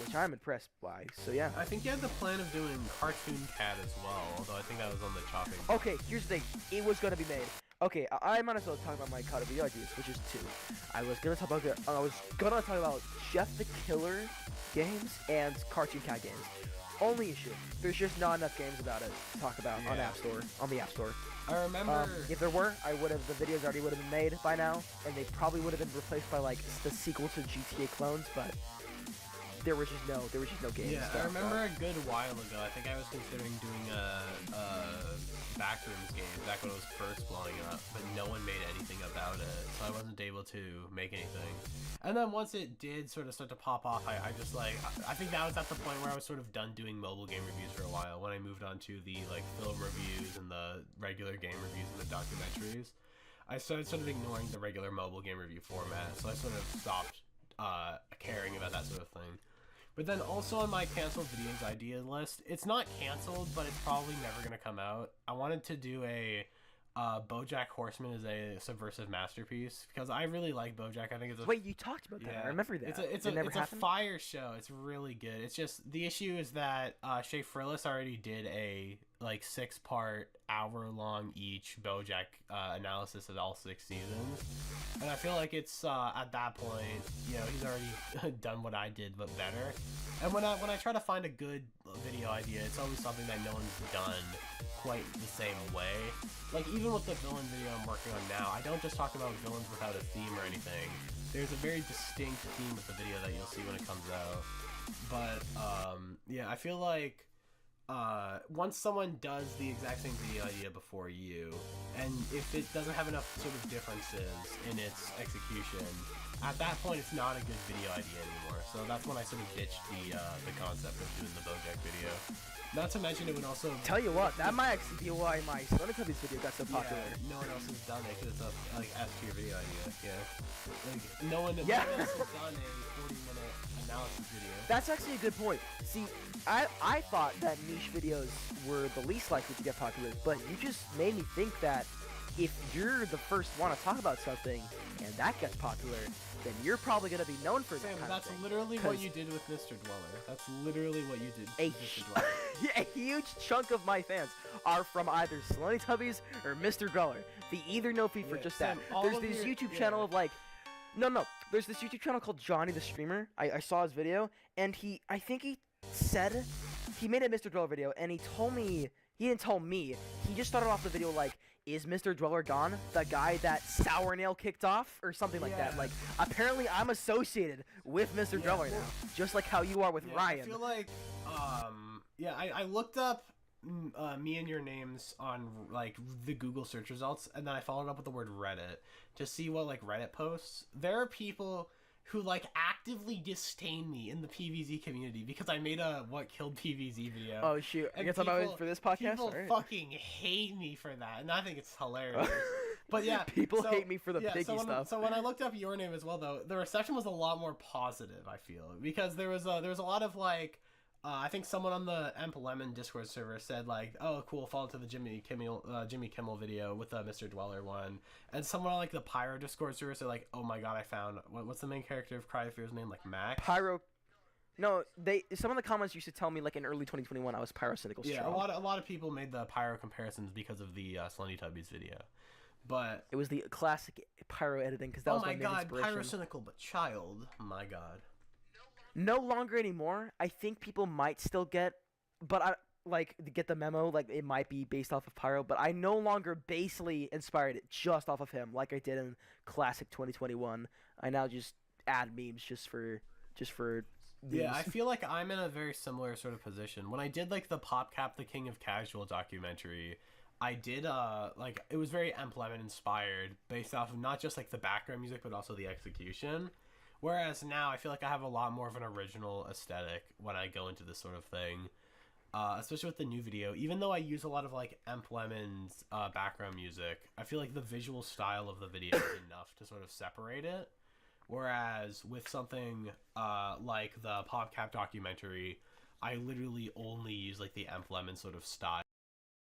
[SPEAKER 2] which I'm impressed by. So yeah.
[SPEAKER 1] I think you had the plan of doing Cartoon Cat as well, although I think that was on the chopping.
[SPEAKER 2] Okay, here's the thing. It was going to be made. Okay, I might as well talk about my cut of video ideas, which is 2. I was gonna talk about Jeff the Killer games and Cartoon Cat games. Only issue, there's just not enough games about it to talk about on the App Store.
[SPEAKER 1] I remember
[SPEAKER 2] if there were, the videos already would have been made by now, and they probably would have been replaced by like the sequel to GTA clones, but there was just no games.
[SPEAKER 1] Yeah, I remember a good while ago, I think I was considering doing a Backrooms game back when it was first blowing up, but no one made anything about it, so I wasn't able to make anything. And then once it did sort of start to pop off, I just like, I think that was at the point where I was sort of done doing mobile game reviews for a while, when I moved on to the like film reviews and the regular game reviews and the documentaries. I started sort of ignoring the regular mobile game review format, so I sort of stopped caring about that sort of thing. But then also on my canceled videos idea list, it's not canceled, but it's probably never going to come out. I wanted to do a BoJack Horseman is a subversive masterpiece because I really like BoJack. I think it's a
[SPEAKER 2] Wait, you talked about that.
[SPEAKER 1] yeah,
[SPEAKER 2] I remember that.
[SPEAKER 1] It's a fire show. It's really good. It's just the issue is that Shea Frillis already did a like 6-part, hour-long each BoJack analysis of all 6 seasons, and I feel like it's at that point, you know, he's already done what I did but better. And when I try to find a good video idea, it's always something that no one's done quite the same way. Like, even with the villain video I'm working on now, I don't just talk about villains without a theme or anything. There's a very distinct theme with the video that you'll see when it comes out. But, yeah, I feel like once someone does the exact same video idea before you, and if it doesn't have enough sort of differences in its execution, at that point it's not a good video idea anymore. So that's when I sort of ditched the concept of doing the BoJack video. Not to mention, it would also...
[SPEAKER 2] Tell you what, that might actually be why my Teletubbies video got so popular.
[SPEAKER 1] Yeah, no one else has done it, because it's a, like, S-tier video idea, yeah. Like, no one else has done a 40-minute analysis video.
[SPEAKER 2] That's actually a good point. See, I thought that niche videos were the least likely to get popular, but you just made me think that if you're the first one to talk about something, and that gets popular, then you're probably going to be known for that kind
[SPEAKER 1] that's
[SPEAKER 2] of thing.
[SPEAKER 1] Literally what you did with Mr. Dweller. That's literally what you did with Mr. Dweller.
[SPEAKER 2] A huge chunk of my fans are from either Teletubbies or Mr. Dweller. They either know me for just
[SPEAKER 1] Sam,
[SPEAKER 2] that. There's this YouTube channel of like... No. There's this YouTube channel called Johnny the Streamer. I saw his video, and I think he said... He made a Mr. Dweller video, and he told me... He didn't tell me. He just started off the video like, is Mr. Dweller gone? The guy that Sour Nail kicked off? Or something like that. Like, apparently I'm associated with Mr. Dweller now. Just like how you are with Ryan.
[SPEAKER 1] I feel like, I looked up me and your names on, like, the Google search results, and then I followed up with the word Reddit to see what, like, Reddit posts. There are people who, like, actively disdain me in the PvZ community because I made a What Killed PvZ video.
[SPEAKER 2] Oh, shoot. I guess I'm out for this podcast?
[SPEAKER 1] People fucking hate me for that, and I think it's hilarious. But yeah,
[SPEAKER 2] people hate me for the piggy stuff.
[SPEAKER 1] So when I looked up your name as well, though, the reception was a lot more positive, I feel. Because there was a lot of, like... I think someone on the Emp Lemon Discord server said, like, oh, cool, follow to the Jimmy Kimmel video with the Mr. Dweller one. And someone on, like, the Pyro Discord server said, like, oh my god, I found... What's the main character of Cry Fear's name? Like, Mac?
[SPEAKER 2] Pyro... No, some of the comments used to tell me, like, in early 2021, I was Pyro Cynical Strong.
[SPEAKER 1] Yeah, a lot of people made the Pyro comparisons because of the Teletubbies video. But...
[SPEAKER 2] It was the classic Pyro editing, because that was my main inspiration.
[SPEAKER 1] Oh my god, Pyro Cynical, but child. My god.
[SPEAKER 2] No longer anymore. I think people might still get, but get the memo. Like, it might be based off of Pyro, but I no longer basely inspired it just off of him, like I did in classic 2021. I now just add memes just for. Memes.
[SPEAKER 1] Yeah, I feel like I'm in a very similar sort of position. When I did like the PopCap, the King of Casual documentary, I did it was very Emp Lemon inspired, based off of not just like the background music but also the execution. Whereas now I feel like I have a lot more of an original aesthetic when I go into this sort of thing, especially with the new video. Even though I use a lot of like Emp Lemon's background music, I feel like the visual style of the video is enough to sort of separate it. Whereas with something like the PopCap documentary, I literally only use like the Emp Lemon sort of style.